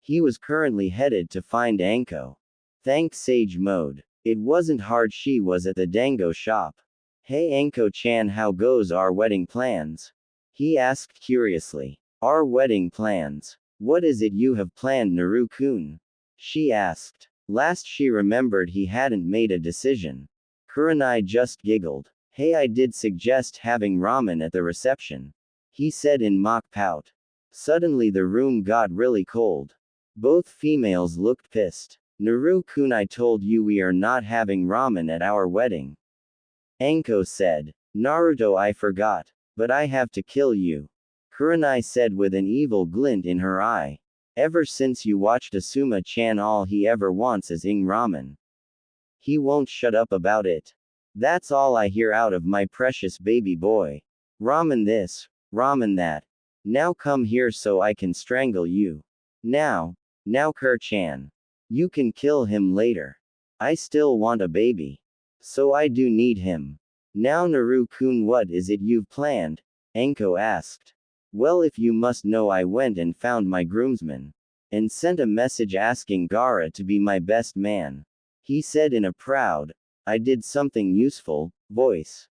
He was currently headed to find Anko. Thanks Sage Mode. It wasn't hard, she was at the Dango shop. Hey Anko-chan, how goes our wedding plans? He asked curiously. Our wedding plans? What is it you have planned, Naru-kun? She asked. Last she remembered he hadn't made a decision. Kurenai just giggled. Hey, I did suggest having ramen at the reception, he said in mock pout. Suddenly the room got really cold. Both females looked pissed. Naru-kun, I told you we are not having ramen at our wedding. Anko said. Naruto, I forgot. But I have to kill you. Kurenai said with an evil glint in her eye. Ever since you watched Asuma-chan, all he ever wants is ing ramen. He won't shut up about it. That's all I hear out of my precious baby boy. Ramen this, ramen that. Now come here so I can strangle you. Now Kur-chan. You can kill him later. I still want a baby. So I do need him. Now Naru-kun, what is it you've planned? Anko asked. Well, if you must know, I went and found my groomsman. And sent a message asking Gaara to be my best man. He said in a proud, I did something useful, voice.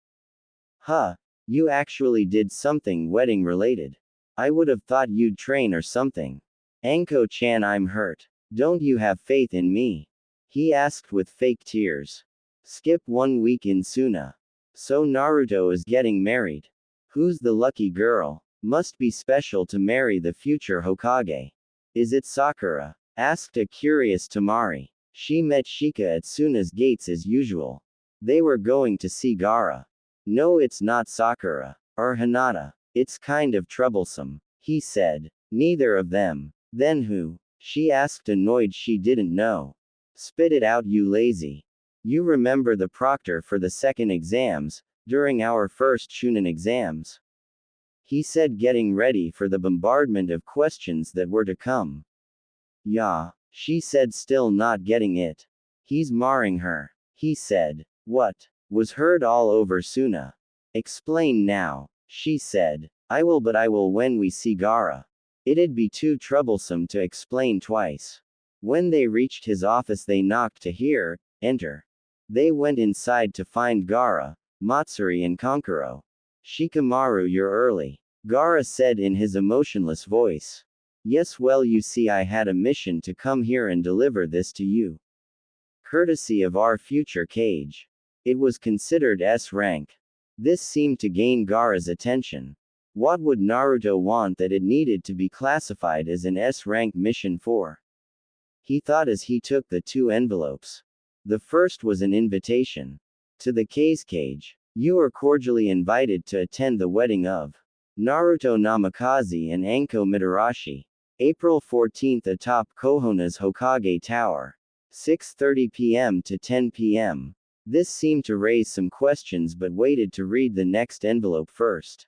Huh, you actually did something wedding related. I would have thought you'd train or something. Anko-chan, I'm hurt. Don't you have faith in me? He asked with fake tears. Skip 1 week in Suna. So Naruto is getting married. Who's the lucky girl? Must be special to marry the future Hokage. Is it Sakura? Asked a curious Tamari. She met Shika at Suna's gates as usual. They were going to see Gaara. No, it's not Sakura. Or Hinata. It's kind of troublesome, he said. Neither of them. Then who? She asked, annoyed she didn't know. Spit it out, you lazy. You remember the proctor for the second exams, during our first Shunin exams? He said, getting ready for the bombardment of questions that were to come. Yeah, she said, still not getting it. He's marring her, he said. What? Was heard all over Suna. Explain now, she said. I will, but I will when we see Gaara. It'd be too troublesome to explain twice. When they reached his office, they knocked to hear, enter. They went inside to find Gaara, Matsuri and Kankuro. Shikamaru, you're early, Gaara said in his emotionless voice. Yes, well, you see, I had a mission to come here and deliver this to you. Courtesy of our future Kage. It was considered S rank. This seemed to gain Gaara's attention. What would Naruto want that it needed to be classified as an S rank mission for? He thought as he took the 2 envelopes. The first was an invitation. To the Kage. You are cordially invited to attend the wedding of Naruto Namikaze and Anko Mitarashi. April 14th atop Kohona's Hokage Tower. 6:30 p.m. to 10 p.m. This seemed to raise some questions but waited to read the next envelope first.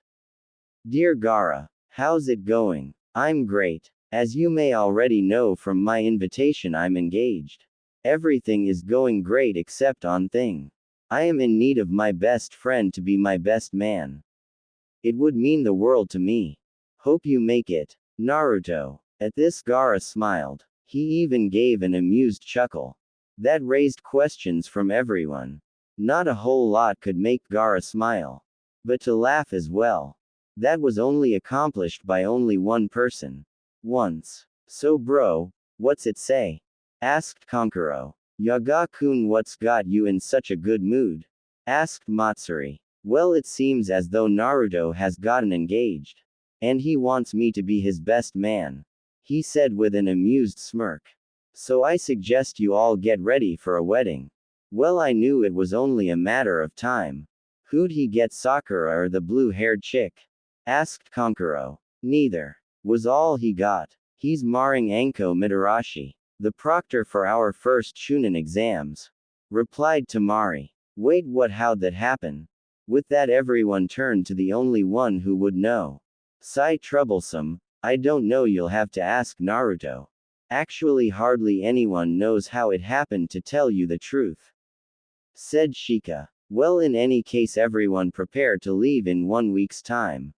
Dear Gaara, how's it going? I'm great. As you may already know from my invitation, I'm engaged. Everything is going great except one thing. I am in need of my best friend to be my best man. It would mean the world to me. Hope you make it, Naruto. At this, Gaara smiled. He even gave an amused chuckle. That raised questions from everyone. Not a whole lot could make Gaara smile. But to laugh as well. That was only accomplished by only one person. Once. So bro, what's it say? Asked Kankuro. Yaga-kun, what's got you in such a good mood? Asked Matsuri. Well, it seems as though Naruto has gotten engaged. And he wants me to be his best man. He said with an amused smirk. So I suggest you all get ready for a wedding. Well, I knew it was only a matter of time. Who'd he get, Sakura or the blue-haired chick? Asked Kankuro. Neither. Was all he got. He's marrying Anko Mitarashi, the proctor for our first Shunin exams. Replied Tamari. Wait, what? How'd that happen? With that, everyone turned to the only one who would know. Sigh, troublesome. I don't know, you'll have to ask Naruto. Actually, hardly anyone knows how it happened, to tell you the truth. Said Shika. Well, in any case, everyone prepare to leave in 1 week's time.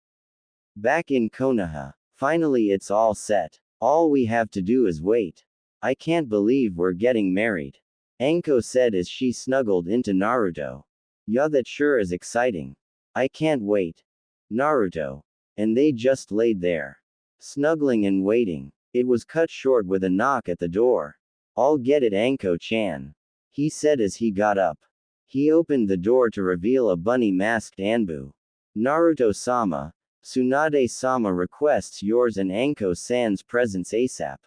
Back in Konoha. Finally, it's all set. All we have to do is wait. I can't believe we're getting married. Anko said as she snuggled into Naruto. Yeah, that sure is exciting. I can't wait. Naruto. And they just laid there, snuggling and waiting. It was cut short with a knock at the door. "I'll get it, Anko-chan," he said as he got up. He opened the door to reveal a bunny-masked Anbu. "Naruto-sama, Tsunade-sama requests yours and Anko-san's presence ASAP,"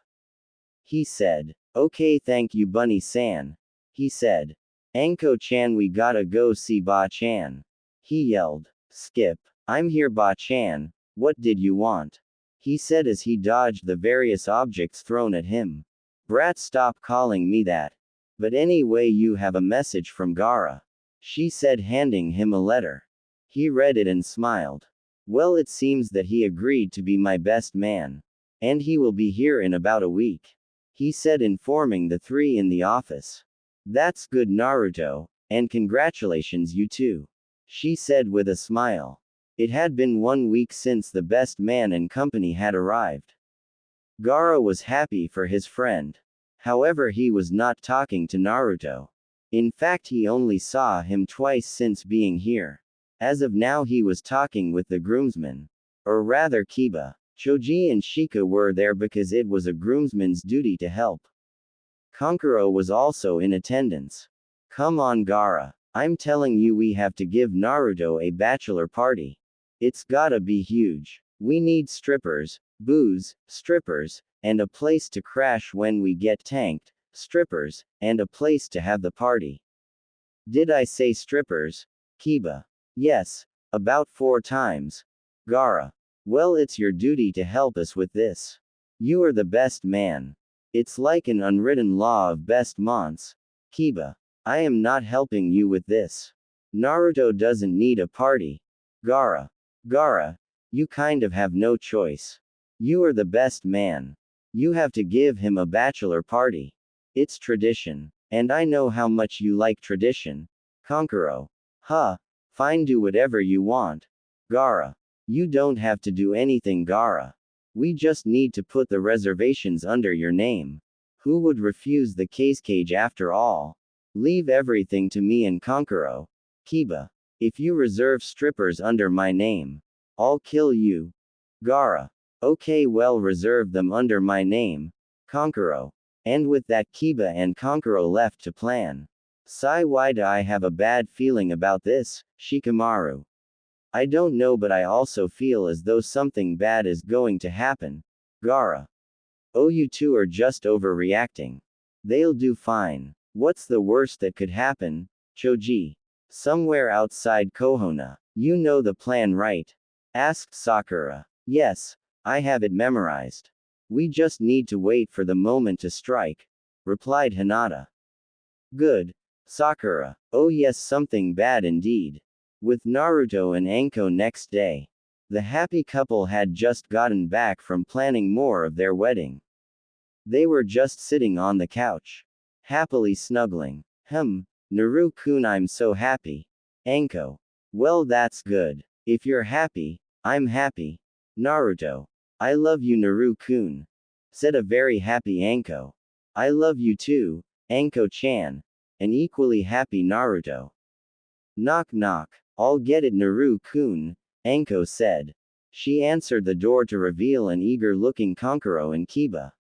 he said. "Okay, thank you, Bunny-san," he said. "Anko-chan, we gotta go see Ba-chan," he yelled. "Skip. I'm here, Ba-chan. What did you want?" he said as he dodged the various objects thrown at him. "Brat, stop calling me that. But anyway, you have a message from Gaara," she said, handing him a letter. He read it and smiled. "Well, it seems that he agreed to be my best man. And he will be here in about a week," he said, informing the three in the office. "That's good, Naruto, and congratulations, you too," she said with a smile. It had been 1 week since the best man and company had arrived. Gaara was happy for his friend. However, he was not talking to Naruto. In fact, he only saw him twice since being here. As of now, he was talking with the groomsmen. Or rather, Kiba. Choji and Shika were there because it was a groomsman's duty to help. Kankuro was also in attendance. "Come on, Gaara. I'm telling you, we have to give Naruto a bachelor party. It's gotta be huge. We need strippers, booze, strippers, and a place to crash when we get tanked, strippers, and a place to have the party." "Did I say strippers?" Kiba. "Yes. About 4 times. Gaara. Well, it's your duty to help us with this. You are the best man. It's like an unwritten law of best mons." Kiba. "I am not helping you with this. Naruto doesn't need a party." Gaara. "Gaara, you kind of have no choice. You are the best man. You have to give him a bachelor party. It's tradition. And I know how much you like tradition." Kankuro. "Huh. Fine, do whatever you want." Gaara. "You don't have to do anything, Gaara. We just need to put the reservations under your name. Who would refuse the cage after all? Leave everything to me and Kankuro." Kiba. "If you reserve strippers under my name, I'll kill you." Gaara. "Okay, well, reserve them under my name." Kankuro. And with that, Kiba and Kankuro left to plan. "Sigh, why do I have a bad feeling about this, Shikamaru? I don't know, but I also feel as though something bad is going to happen." Gaara. "Oh, you two are just overreacting. They'll do fine. What's the worst that could happen?" Choji. "Somewhere outside Kohona. You know the plan, right?" asked Sakura. "Yes. I have it memorized. We just need to wait for the moment to strike," replied Hinata. "Good. Sakura. Oh yes, something bad indeed." With Naruto and Anko next day. The happy couple had just gotten back from planning more of their wedding. They were just sitting on the couch, happily snuggling. Naru-kun, I'm so happy." Anko. "Well, that's good. If you're happy, I'm happy." Naruto. "I love you, Naru-kun," said a very happy Anko. "I love you too, Anko-chan." An equally happy Naruto. Knock knock. "I'll get it, Naru-kun," Anko said. She answered the door to reveal an eager-looking Kankuro and Kiba.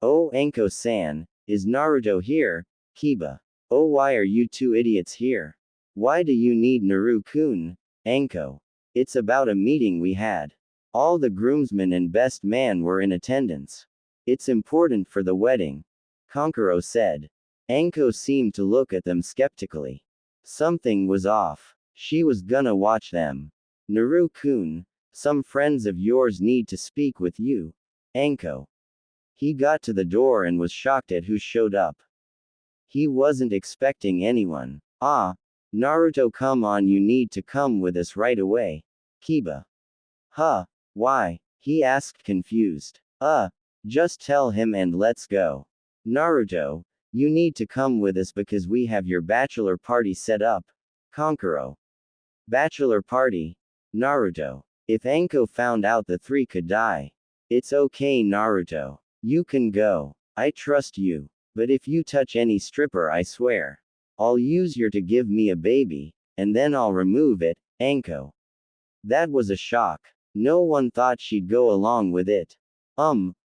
"Oh, Anko-san, is Naruto here?" Kiba. "Oh, why are you two idiots here? Why do you need Naru-kun?" Anko. "It's about a meeting we had. All the groomsmen and best man were in attendance. It's important for the wedding," Kankuro said. Anko seemed to look at them skeptically. Something was off. She was gonna watch them. "Naru-kun, some friends of yours need to speak with you." Anko. He got to the door and was shocked at who showed up. He wasn't expecting anyone. "Ah, Naruto, come on, you need to come with us right away." Kiba. "Huh? Why?" he asked, confused. Just tell him and let's go." Naruto. "You need to come with us because we have your bachelor party set up." Kankuro. "Bachelor party?" Naruto. "If Anko found out, the three could die." "It's okay, Naruto. You can go. I trust you. But if you touch any stripper, I swear, I'll use your to give me a baby, and then I'll remove it." Anko. That was a shock. No one thought she'd go along with it.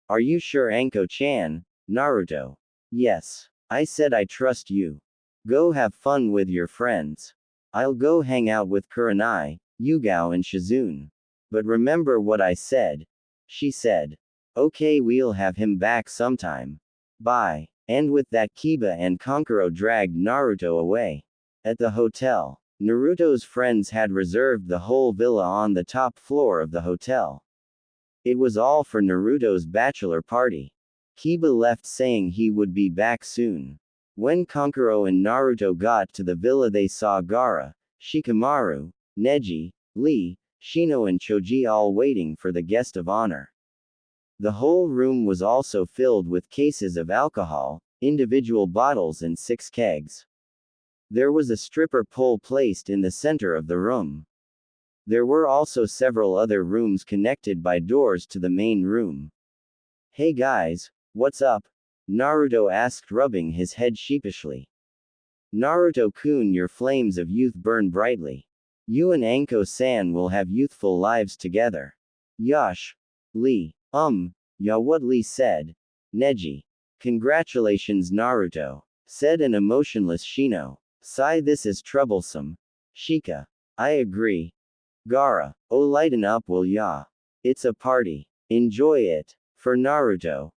Are you sure, Anko-chan? Naruto. Yes. I said I trust you. Go have fun with your friends. I'll go hang out with Kurenai, Yugao and Shizune. But remember what I said. She said. Okay, we'll have him back sometime. Bye. And with that, Kiba and Kankuro dragged Naruto away. At the hotel, Naruto's friends had reserved the whole villa on the top floor of the hotel. It was all for Naruto's bachelor party. Kiba left saying he would be back soon. When Kankuro and Naruto got to the villa, they saw Gaara, Shikamaru, Neji, Lee, Shino and Choji all waiting for the guest of honor. The whole room was also filled with cases of alcohol, individual bottles and 6 kegs. There was a stripper pole placed in the center of the room. There were also several other rooms connected by doors to the main room. Hey guys, what's up? Naruto asked, rubbing his head sheepishly. Naruto-kun, your flames of youth burn brightly. You and Anko-san will have youthful lives together. Yosh. Lee. Yeah, what Lee said. Neji. Congratulations, Naruto, said an emotionless Shino. Sigh, this is troublesome. Shika. I agree. Gaara. Oh, lighten up, will ya? It's a party. Enjoy it. For Naruto.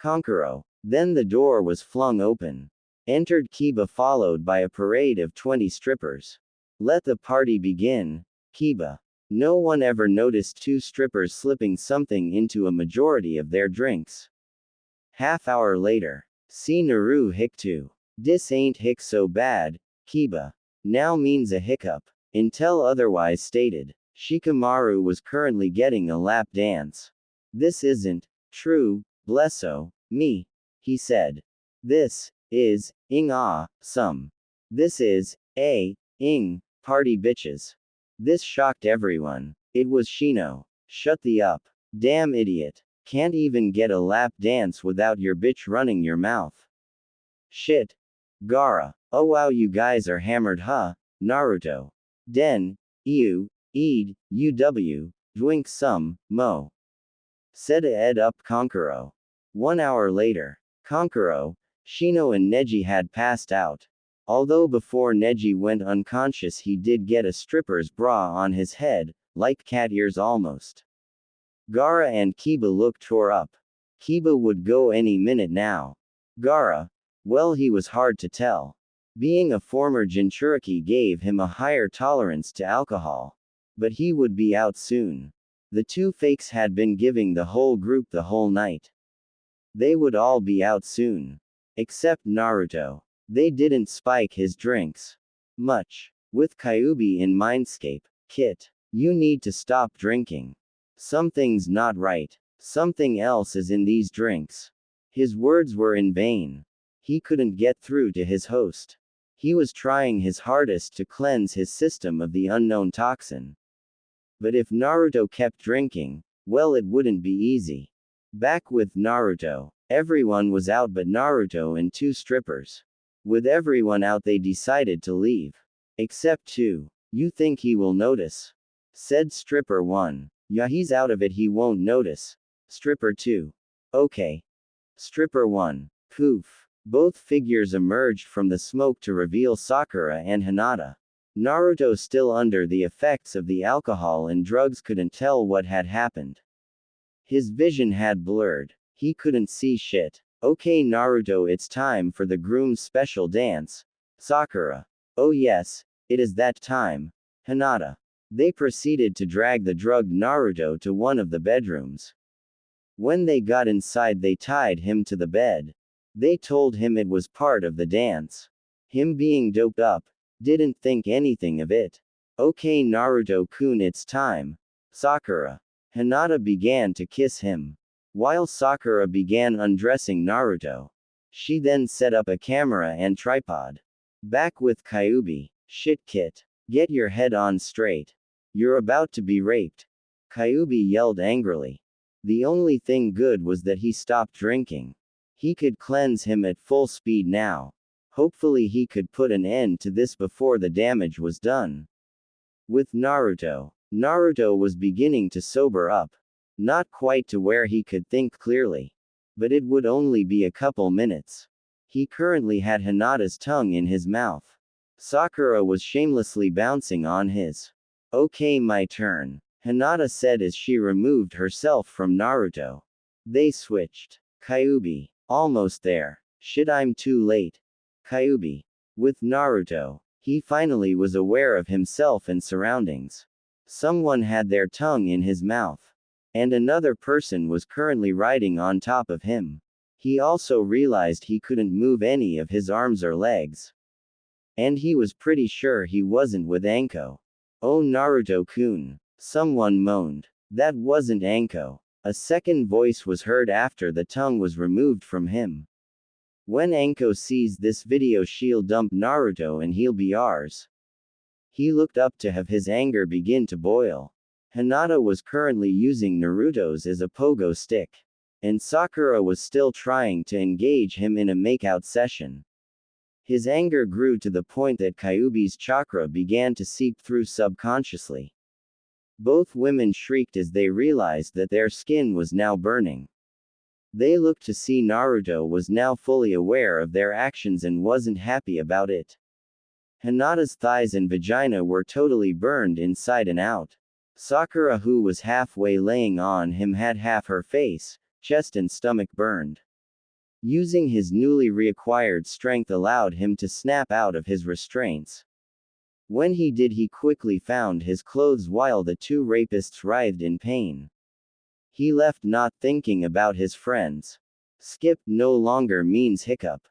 Kankuro. Then the door was flung open. Entered Kiba, followed by a parade of 20 strippers. Let the party begin. Kiba. No one ever noticed 2 strippers slipping something into a majority of their drinks. Half hour later. See Naru Hiktu. Dis ain't hick so bad, Kiba. Now means a hiccup. Until otherwise stated. Shikamaru was currently getting a lap dance. This isn't true, blesso me, he said. This is some. This is party bitches. This shocked everyone. It was Shino. Shut the up. Damn idiot. Can't even get a lap dance without your bitch running your mouth. Shit. Gaara. Oh wow, you guys are hammered, huh? Naruto. Den. Drink some, mo. Said Ed up Kankuro. 1 hour later. Kankuro, Shino and Neji had passed out. Although before Neji went unconscious he did get a stripper's bra on his head, like cat ears almost. Gaara and Kiba looked tore up. Kiba would go any minute now. Gaara, well, he was hard to tell. Being a former Jinchuriki gave him a higher tolerance to alcohol. But he would be out soon. The 2 fakes had been giving the whole group the whole night. They would all be out soon. Except Naruto. They didn't spike his drinks much. With Kyuubi in Mindscape, Kit, you need to stop drinking. Something's not right. Something else is in these drinks. His words were in vain. He couldn't get through to his host. He was trying his hardest to cleanse his system of the unknown toxin. But if Naruto kept drinking, well, it wouldn't be easy. Back with Naruto, everyone was out but Naruto and 2 strippers. With everyone out, they decided to leave. Except 2. You think he will notice? Said stripper 1. Yeah, he's out of it, he won't notice. Stripper 2. Okay. Stripper 1. Poof. Both figures emerged from the smoke to reveal Sakura and Hinata. Naruto, still under the effects of the alcohol and drugs, couldn't tell what had happened. His vision had blurred. He couldn't see shit. Okay, Naruto, it's time for the groom's special dance. Sakura. Oh yes, it is that time. Hinata. They proceeded to drag the drugged Naruto to one of the bedrooms. When they got inside, they tied him to the bed. They told him it was part of the dance. Him, being doped up, didn't think anything of it. Okay, Naruto-kun, it's time. Sakura. Hinata began to kiss him. While Sakura began undressing Naruto. She then set up a camera and tripod. Back with Kyuubi. Shit, Kit. Get your head on straight. You're about to be raped. Kyuubi yelled angrily. The only thing good was that he stopped drinking. He could cleanse him at full speed now. Hopefully he could put an end to this before the damage was done. With Naruto. Naruto was beginning to sober up. Not quite to where he could think clearly. But it would only be a couple minutes. He currently had Hinata's tongue in his mouth. Sakura was shamelessly bouncing on his. Okay, my turn, Hinata said as she removed herself from Naruto. They switched. Kyuubi. Almost there. Shit, I'm too late. Kyuubi. With Naruto, he finally was aware of himself and surroundings. Someone had their tongue in his mouth. And another person was currently riding on top of him. He also realized he couldn't move any of his arms or legs. And he was pretty sure he wasn't with Anko. Oh, Naruto-kun. Someone moaned. That wasn't Anko. A second voice was heard after the tongue was removed from him. When Anko sees this video, she'll dump Naruto and he'll be ours. He looked up to have his anger begin to boil. Hinata was currently using Naruto's as a pogo stick. And Sakura was still trying to engage him in a makeout session. His anger grew to the point that Kyuubi's chakra began to seep through subconsciously. Both women shrieked as they realized that their skin was now burning. They looked to see Naruto was now fully aware of their actions and wasn't happy about it. Hinata's thighs and vagina were totally burned inside and out. Sakura, who was halfway laying on him, had half her face, chest and stomach burned. Using his newly reacquired strength allowed him to snap out of his restraints. When he did, he quickly found his clothes while the two rapists writhed in pain. He left, not thinking about his friends. Skip no longer means hiccup.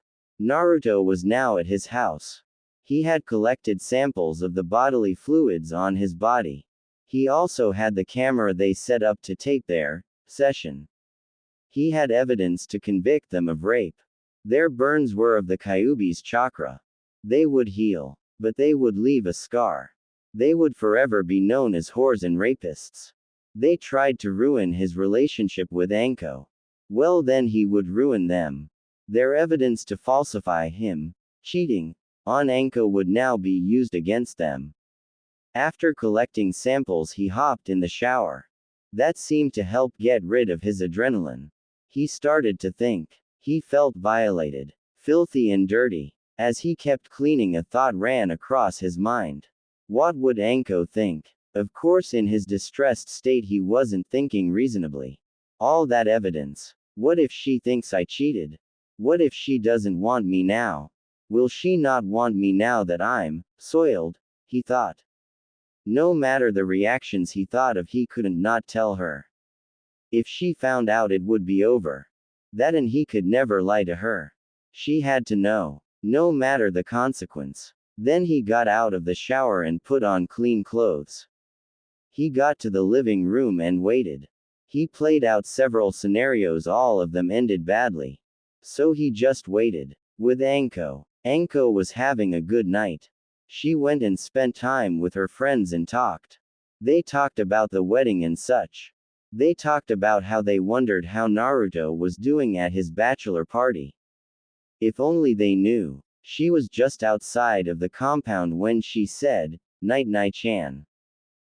Naruto was now at his house. He had collected samples of the bodily fluids on his body. He also had the camera they set up to tape their session. He had evidence to convict them of rape. Their burns were of the Kyuubi's chakra. They would heal, but they would leave a scar. They would forever be known as whores and rapists. They tried to ruin his relationship with Anko. Well, then he would ruin them. Their evidence to falsify him, cheating, on Anko would now be used against them. After collecting samples, he hopped in the shower. That seemed to help get rid of his adrenaline. He started to think. He felt violated, filthy and dirty. As he kept cleaning, a thought ran across his mind. What would Anko think? Of course, in his distressed state, he wasn't thinking reasonably. All that evidence. What if she thinks I cheated? What if she doesn't want me now? Will she not want me now that I'm soiled? He thought. No matter the reactions he thought of, he couldn't not tell her. If she found out, it would be over. That, and he could never lie to her. She had to know, no matter the consequence. Then he got out of the shower and put on clean clothes. He got to the living room and waited. He played out several scenarios, all of them ended badly. So he just waited. With Anko. Anko was having a good night. She went and spent time with her friends and talked. They talked about the wedding and such. They talked about how they wondered how Naruto was doing at his bachelor party. If only they knew. She was just outside of the compound when she said, "Night-night-chan."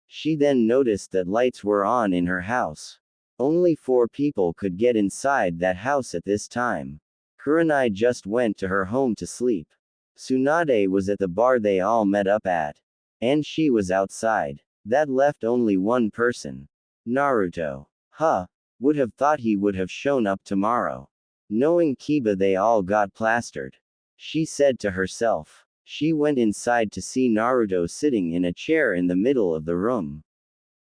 She then noticed that lights were on in her house. Only 4 people could get inside that house at this time. Kurenai just went to her home to sleep. Tsunade was at the bar they all met up at. And she was outside. That left only one person. Naruto. Would have thought he would have shown up tomorrow. Knowing Kiba, they all got plastered. She said to herself. She went inside to see Naruto sitting in a chair in the middle of the room.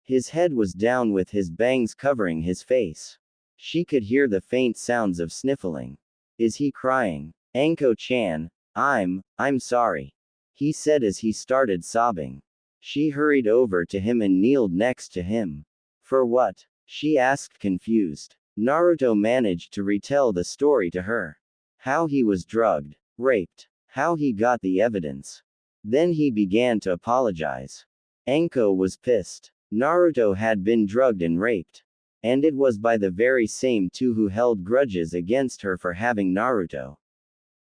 His head was down with his bangs covering his face. She could hear the faint sounds of sniffling. Is he crying? Anko-chan, I'm sorry. He said as he started sobbing. She hurried over to him and kneeled next to him. For what? She asked, confused. Naruto managed to retell the story to her. How he was drugged, raped, how he got the evidence. Then he began to apologize. Anko was pissed. Naruto had been drugged and raped. And it was by the very same 2 who held grudges against her for having Naruto.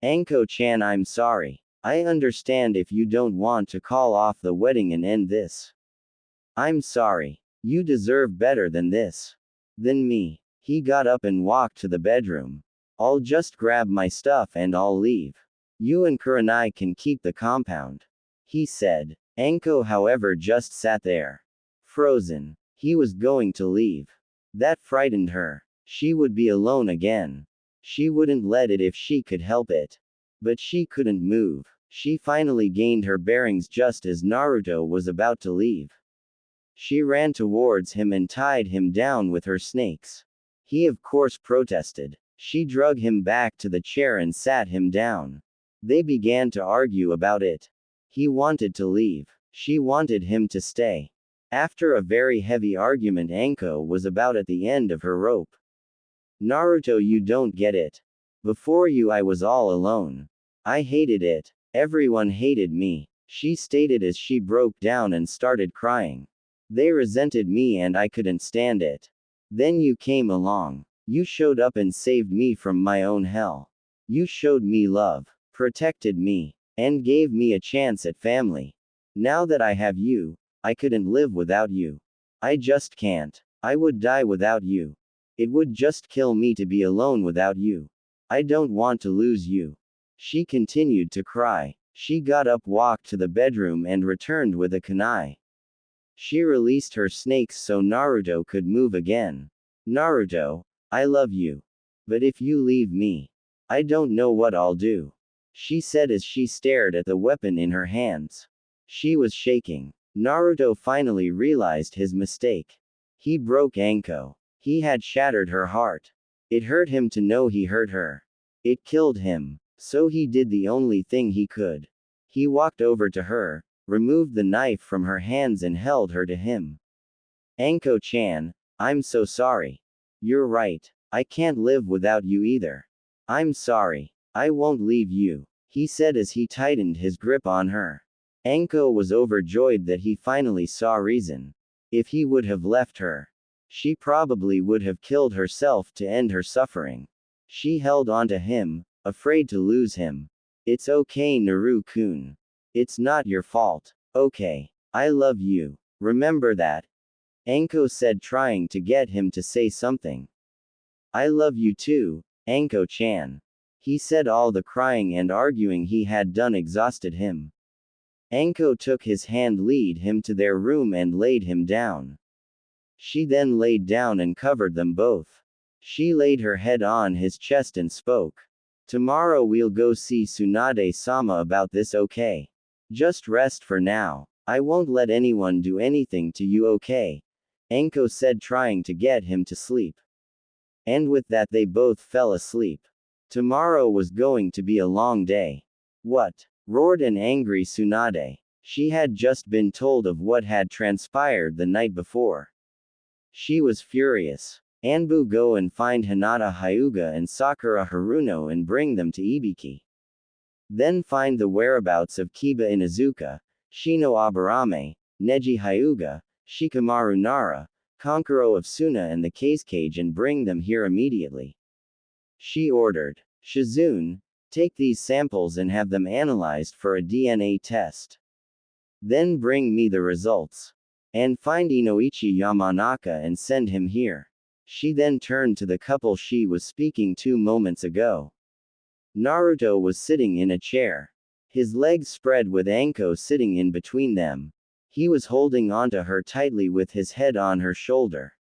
Anko-chan, I'm sorry. I understand if you don't want to call off the wedding and end this. I'm sorry. You deserve better than this. Than me. He got up and walked to the bedroom. I'll just grab my stuff and I'll leave. You and Kurenai can keep the compound, he said. Anko, however, just sat there, frozen. He was going to leave. That frightened her. She would be alone again. She wouldn't let it if she could help it. But she couldn't move. She finally gained her bearings just as Naruto was about to leave. She ran towards him and tied him down with her snakes. He of course protested. She dragged him back to the chair and sat him down. They began to argue about it. He wanted to leave. She wanted him to stay. After a very heavy argument, Anko was about at the end of her rope. Naruto, you don't get it. Before you I was all alone. I hated it. Everyone hated me, she stated as she broke down and started crying. They resented me and I couldn't stand it. Then you came along. You showed up and saved me from my own hell. You showed me love, protected me, and gave me a chance at family. Now that I have you, I couldn't live without you. I just can't. I would die without you. It would just kill me to be alone without you. I don't want to lose you. She continued to cry. She got up, walked to the bedroom, and returned with a kunai. She released her snakes so Naruto could move again. Naruto, I love you. But if you leave me, I don't know what I'll do, she said as she stared at the weapon in her hands. She was shaking. Naruto finally realized his mistake. He broke Anko. He had shattered her heart. It hurt him to know he hurt her. It killed him. So he did the only thing he could. He walked over to her, removed the knife from her hands and held her to him. Anko-chan, I'm so sorry. You're right. I can't live without you either. I'm sorry. I won't leave you, he said as he tightened his grip on her. Anko was overjoyed that he finally saw reason. If he would have left her, she probably would have killed herself to end her suffering. She held on to him, afraid to lose him. It's okay, Naru-kun. It's not your fault. Okay. I love you. Remember that. Anko said, trying to get him to say something. I love you too, Anko-chan. He said. All the crying and arguing he had done exhausted him. Anko took his hand, led him to their room and laid him down. She then laid down and covered them both. She laid her head on his chest and spoke. Tomorrow we'll go see Tsunade-sama about this, okay? Just rest for now. I won't let anyone do anything to you, okay? Anko said, trying to get him to sleep. And with that they both fell asleep. Tomorrow was going to be a long day. What? Roared an angry Tsunade. She had just been told of what had transpired the night before. She was furious. Anbu, go and find Hinata Hyuga and Sakura Haruno and bring them to Ibiki. Then find the whereabouts of Kiba Inuzuka, Shino Aburame, Neji Hyuga, Shikamaru Nara, Konkuro of Suna and the Cage and bring them here immediately. She ordered. Shizune, take these samples and have them analyzed for a DNA test. Then bring me the results. And find Inoichi Yamanaka and send him here. She then turned to the couple she was speaking 2 moments ago. Naruto was sitting in a chair. His legs spread with Anko sitting in between them. He was holding onto her tightly with his head on her shoulder.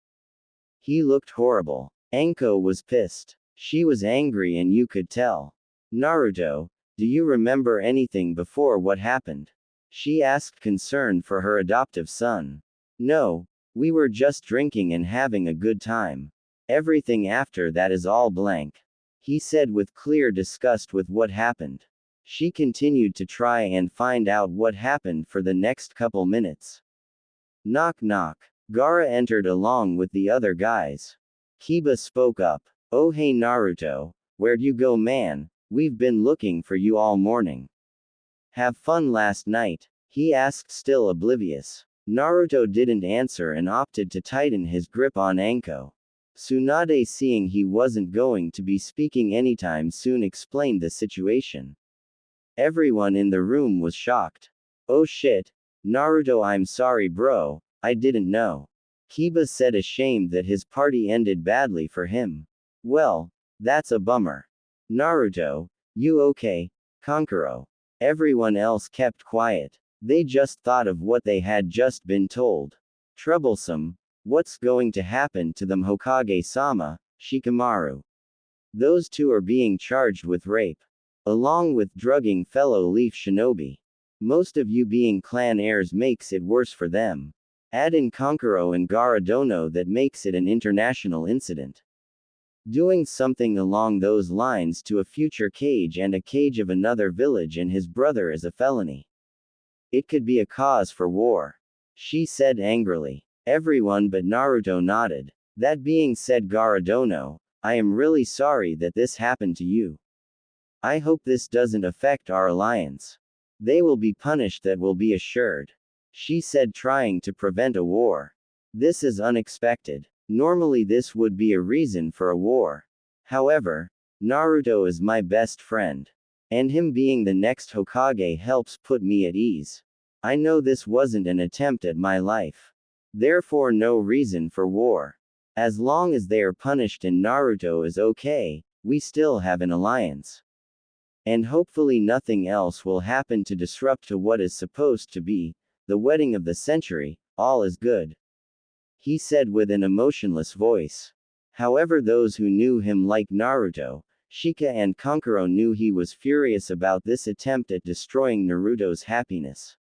He looked horrible. Anko was pissed. She was angry and you could tell. Naruto, do you remember anything before what happened? She asked, concerned for her adoptive son. No, we were just drinking and having a good time. Everything after that is all blank, he said with clear disgust with what happened. She continued to try and find out what happened for the next couple minutes. Knock knock. Gaara entered along with the other guys. Kiba spoke up. Oh hey Naruto, where'd you go, man? We've been looking for you all morning. Have fun last night? He asked, still oblivious. Naruto didn't answer and opted to tighten his grip on Anko. Tsunade, seeing he wasn't going to be speaking anytime soon, explained the situation. Everyone in the room was shocked. Oh shit, Naruto, I'm sorry bro, I didn't know. Kiba said, ashamed that his party ended badly for him. Well, that's a bummer. Naruto, you okay? Kankuro. Everyone else kept quiet. They just thought of what they had just been told. Troublesome. What's going to happen to them, Hokage-sama? Shikamaru. Those two are being charged with rape, along with drugging fellow Leaf Shinobi. Most of you being clan heirs makes it worse for them. Add in Kankuro and Gaara Dono, that makes it an international incident. Doing something along those lines to a future Kage and a Kage of another village and his brother is a felony. It could be a cause for war. She said angrily. Everyone but Naruto nodded. That being said, Gaara Dono, I am really sorry that this happened to you. I hope this doesn't affect our alliance. They will be punished, that will be assured. She said, trying to prevent a war. This is unexpected. Normally this would be a reason for a war. However, Naruto is my best friend. And him being the next Hokage helps put me at ease. I know this wasn't an attempt at my life. Therefore no reason for war. As long as they are punished and Naruto is okay, we still have an alliance. And hopefully nothing else will happen to disrupt to what is supposed to be the wedding of the century. All is good. He said with an emotionless voice. However, those who knew him like Naruto, Shika and Kankuro knew he was furious about this attempt at destroying Naruto's happiness.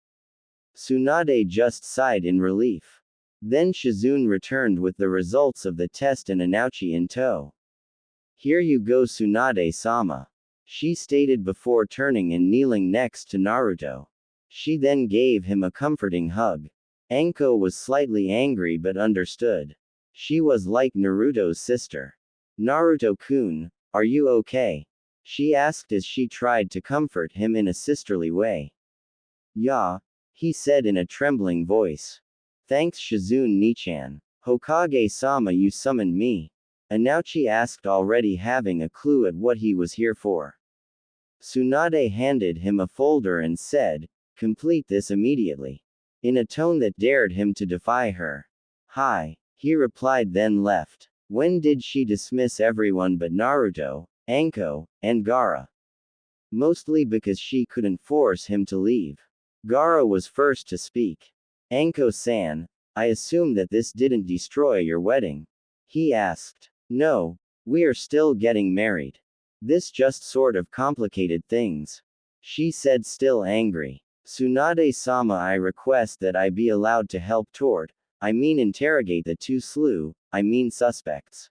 Tsunade just sighed in relief. Then Shizune returned with the results of the test and Anouchi in tow. Here you go, Tsunade-sama. She stated before turning and kneeling next to Naruto. She then gave him a comforting hug. Anko was slightly angry but understood. She was like Naruto's sister. Naruto-kun, are you okay? She asked as she tried to comfort him in a sisterly way. Yeah, he said in a trembling voice. Thanks, Shizune-nichan. Hokage-sama, you summoned me. Anouchi asked, already having a clue at what he was here for. Tsunade handed him a folder and said, complete this immediately. In a tone that dared him to defy her. Hi, he replied, then left. When did she dismiss everyone but Naruto, Anko, and Gaara? Mostly because she couldn't force him to leave. Gaara was first to speak. Anko-san, I assume that this didn't destroy your wedding? He asked. No, we are still getting married. This just sort of complicated things. She said, still angry. Tsunade-sama, I request that I be allowed to help interrogate the two suspects.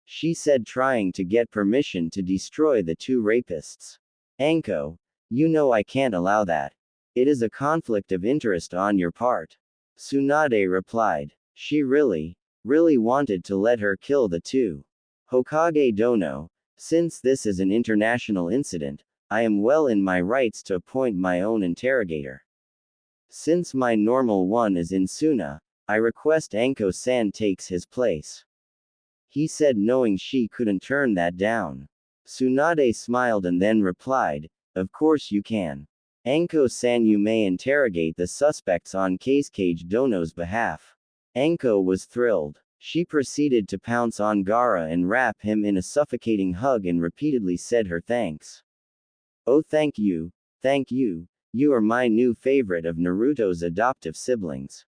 She said, trying to get permission to destroy the two rapists. Anko, you know I can't allow that. It is a conflict of interest on your part. Tsunade replied. She really wanted to let her kill the two. Hokage Dono, since this is an international incident, I am well in my rights to appoint my own interrogator. Since my normal one is in Suna, I request Anko-san takes his place. He said, knowing she couldn't turn that down. Tsunade smiled and then replied, of course you can. Anko-san, you may interrogate the suspects on Kage Dono's behalf. Anko was thrilled. She proceeded to pounce on Gaara and wrap him in a suffocating hug and repeatedly said her thanks. Oh, thank you, you are my new favorite of Naruto's adoptive siblings.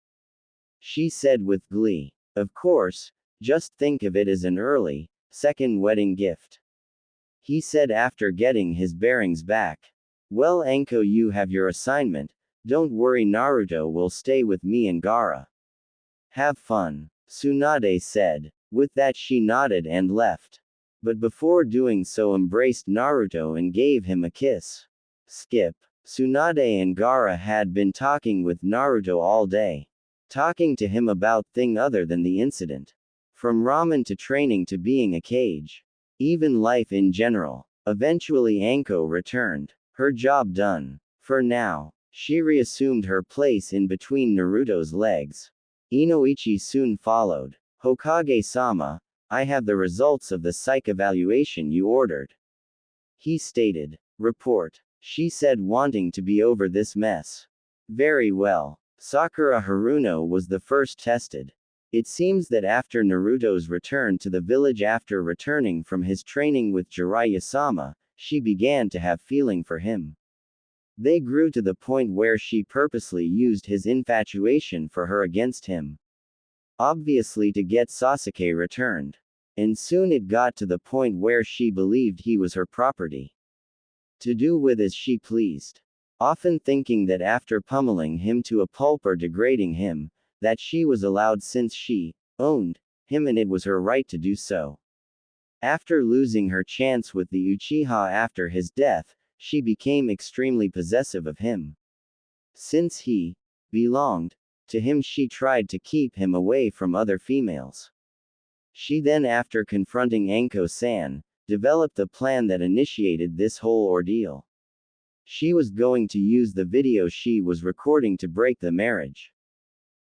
She said with glee. Of course, just think of it as an early, second wedding gift. He said after getting his bearings back. Well, Anko, you have your assignment, don't worry, Naruto will stay with me and Gaara. Have fun, Tsunade said. With that she nodded and left. But before doing so embraced Naruto and gave him a kiss. Skip. Tsunade and Gaara had been talking with Naruto all day. Talking to him about things other than the incident. From ramen to training to being a Kage. Even life in general. Eventually Anko returned. Her job done. For now, she reassumed her place in between Naruto's legs. Inoichi soon followed. Hokage-sama, I have the results of the psych evaluation you ordered. He stated. Report. She said, wanting to be over this mess. Very well. Sakura Haruno was the first tested. It seems that after Naruto's return to the village after returning from his training with Jiraiya-sama, she began to have feeling for him. They grew to the point where she purposely used his infatuation for her against him. Obviously to get Sasuke returned. And soon it got to the point where she believed he was her property. To do with as she pleased. Often thinking that after pummeling him to a pulp or degrading him, that she was allowed since she owned him and it was her right to do so. After losing her chance with the Uchiha after his death, she became extremely possessive of him. Since he belonged to him, she tried to keep him away from other females. She then, after confronting Anko-san, developed the plan that initiated this whole ordeal. She was going to use the video she was recording to break the marriage.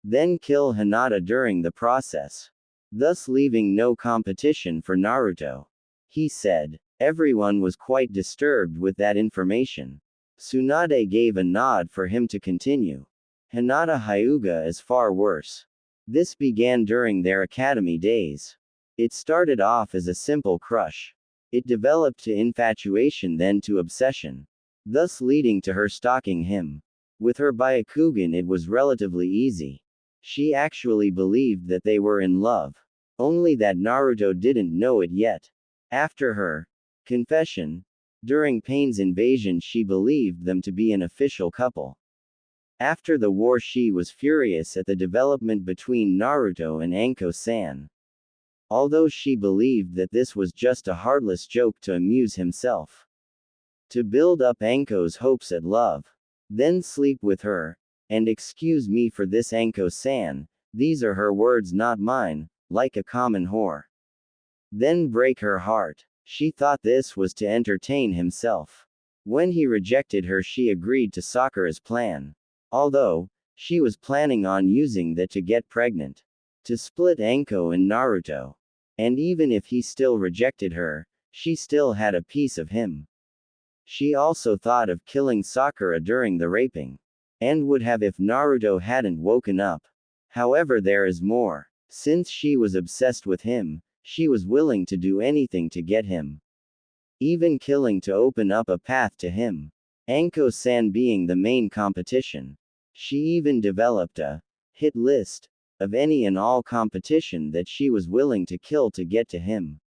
Then kill Hinata during the process. Thus leaving no competition for Naruto. He said. Everyone was quite disturbed with that information. Tsunade gave a nod for him to continue. Hinata Hyuga is far worse. This began during their academy days. It started off as a simple crush. It developed to infatuation, then to obsession. Thus leading to her stalking him. With her Byakugan it was relatively easy. She actually believed that they were in love. Only that Naruto didn't know it yet. After her confession, during Pain's invasion, she believed them to be an official couple. After the war she was furious at the development between Naruto and Anko-san. Although she believed that this was just a heartless joke to amuse himself. To build up Anko's hopes at love. Then sleep with her. And excuse me for this, Anko-san, these are her words not mine, like a common whore. Then break her heart. She thought this was to entertain himself. When he rejected her she agreed to Sakura's plan. Although, she was planning on using that to get pregnant. To split Anko and Naruto. And even if he still rejected her, she still had a piece of him. She also thought of killing Sakura during the raping. And would have if Naruto hadn't woken up. However, there is more. Since she was obsessed with him, she was willing to do anything to get him. Even killing to open up a path to him. Anko-san being the main competition. She even developed a hit list of any and all competition that she was willing to kill to get to him.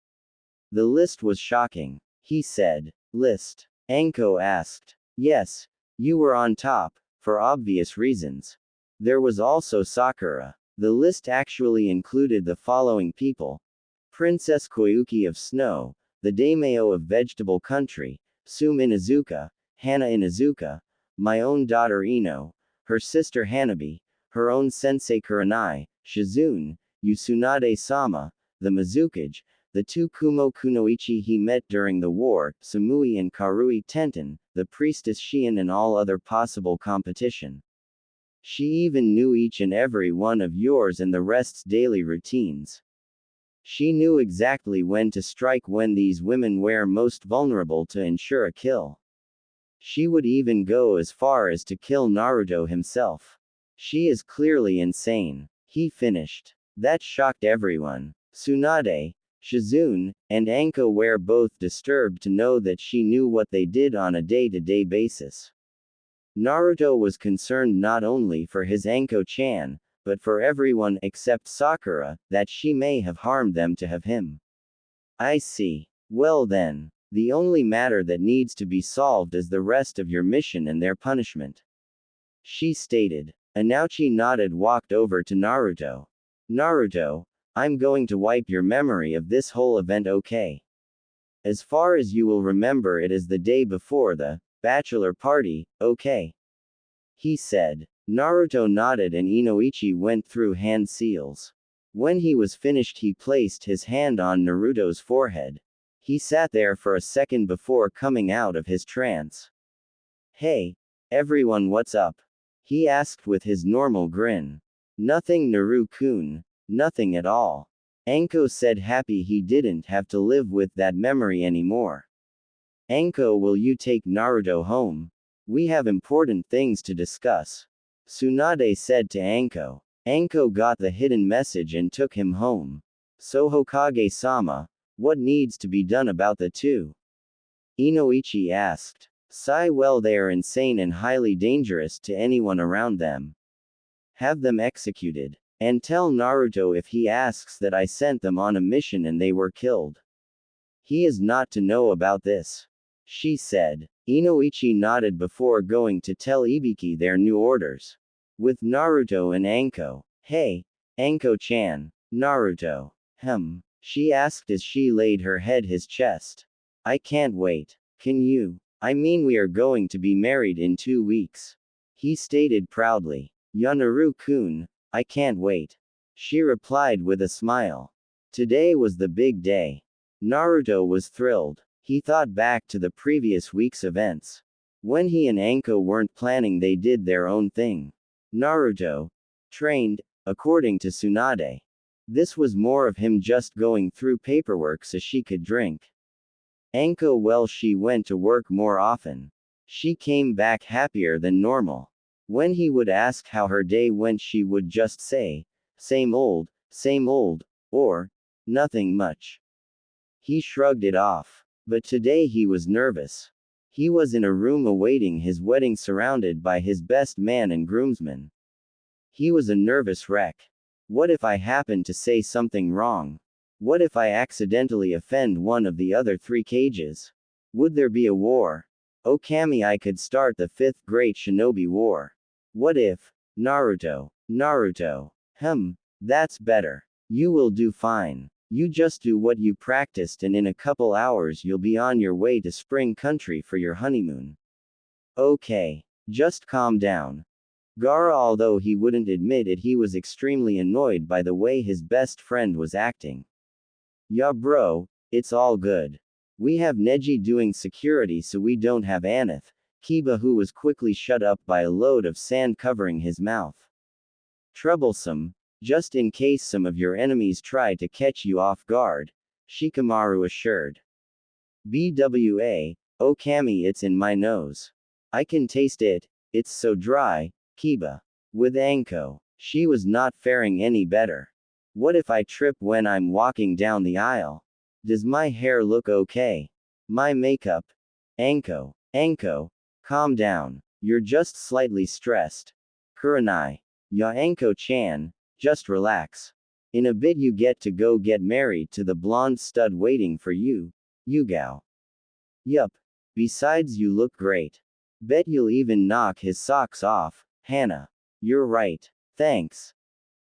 The list was shocking. He said. List. Anko asked. Yes, you were on top, for obvious reasons. There was also Sakura. The list actually included the following people. Princess Koyuki of Snow, the daimyo of Vegetable Country, Sume Inuzuka, Hana Inuzuka, my own daughter Ino, her sister Hanabi, her own sensei Kurenai, Shizune, Tsunade-sama, the Mizukage, the two Kumo Kunoichi he met during the war, Samui and Karui Tenten, the priestess Shion and all other possible competition. She even knew each and every one of yours and the rest's daily routines. She knew exactly when to strike when these women were most vulnerable to ensure a kill. She would even go as far as to kill Naruto himself. She is clearly insane. He finished. That shocked everyone. Tsunade, Shizune, and Anko were both disturbed to know that she knew what they did on a day-to-day basis. Naruto was concerned not only for his Anko-chan, but for everyone except Sakura, that she may have harmed them to have him. I see. Well then, the only matter that needs to be solved is the rest of your mission and their punishment. She stated. Anouchi nodded, walked over to Naruto. Naruto, I'm going to wipe your memory of this whole event, okay? As far as you will remember it as the day before the bachelor party, okay? He said. Naruto nodded and Inoichi went through hand seals. When he was finished he placed his hand on Naruto's forehead. He sat there for a second before coming out of his trance. Hey, everyone, what's up? He asked with his normal grin. Nothing, Naru-kun. Nothing at all. Anko said, happy he didn't have to live with that memory anymore. Anko, will you take Naruto home? We have important things to discuss. Tsunade said to Anko. Anko got the hidden message and took him home. So Hokage-sama, what needs to be done about the two? Inoichi asked. Sigh, well, they are insane and highly dangerous to anyone around them. Have them executed. And tell Naruto if he asks that I sent them on a mission and they were killed. He is not to know about this. She said. Inoichi nodded before going to tell Ibiki their new orders. With Naruto and Anko. Hey, Anko-chan. Naruto. She asked as she laid her head his chest. I can't wait. Can you? I mean, we are going to be married in 2 weeks. He stated proudly. Yanaru-kun, I can't wait. She replied with a smile. Today was the big day. Naruto was thrilled. He thought back to the previous week's events. When he and Anko weren't planning, they did their own thing. Naruto trained, according to Tsunade. This was more of him just going through paperwork so she could drink. Anko, well, she went to work more often. She came back happier than normal. When he would ask how her day went, she would just say, same old, or, nothing much. He shrugged it off. But today he was nervous. He was in a room awaiting his wedding surrounded by his best man and groomsmen. He was a nervous wreck. What if I happen to say something wrong? What if I accidentally offend one of the other 3 cages? Would there be a war? Oh Kami, I could start the 5th Great Shinobi War. What if? Naruto. That's better. You will do fine. You just do what you practiced and in a couple hours you'll be on your way to Spring Country for your honeymoon. Okay. Just calm down. Gaara, although he wouldn't admit it, he was extremely annoyed by the way his best friend was acting. Yeah bro, it's all good. We have Neji doing security so we don't have Anath, Kiba, who was quickly shut up by a load of sand covering his mouth. Troublesome, just in case some of your enemies try to catch you off guard, Shikamaru assured. BWA, oh Kami, it's in my nose. I can taste it, it's so dry, Kiba. With Anko, she was not faring any better. What if I trip when I'm walking down the aisle? Does my hair look okay? My makeup? Anko, calm down. You're just slightly stressed. Kurenai. Ya Anko-chan, just relax. In a bit you get to go get married to the blonde stud waiting for you, Yugao. Yup. Besides, you look great. Bet you'll even knock his socks off, Hana. You're right. Thanks.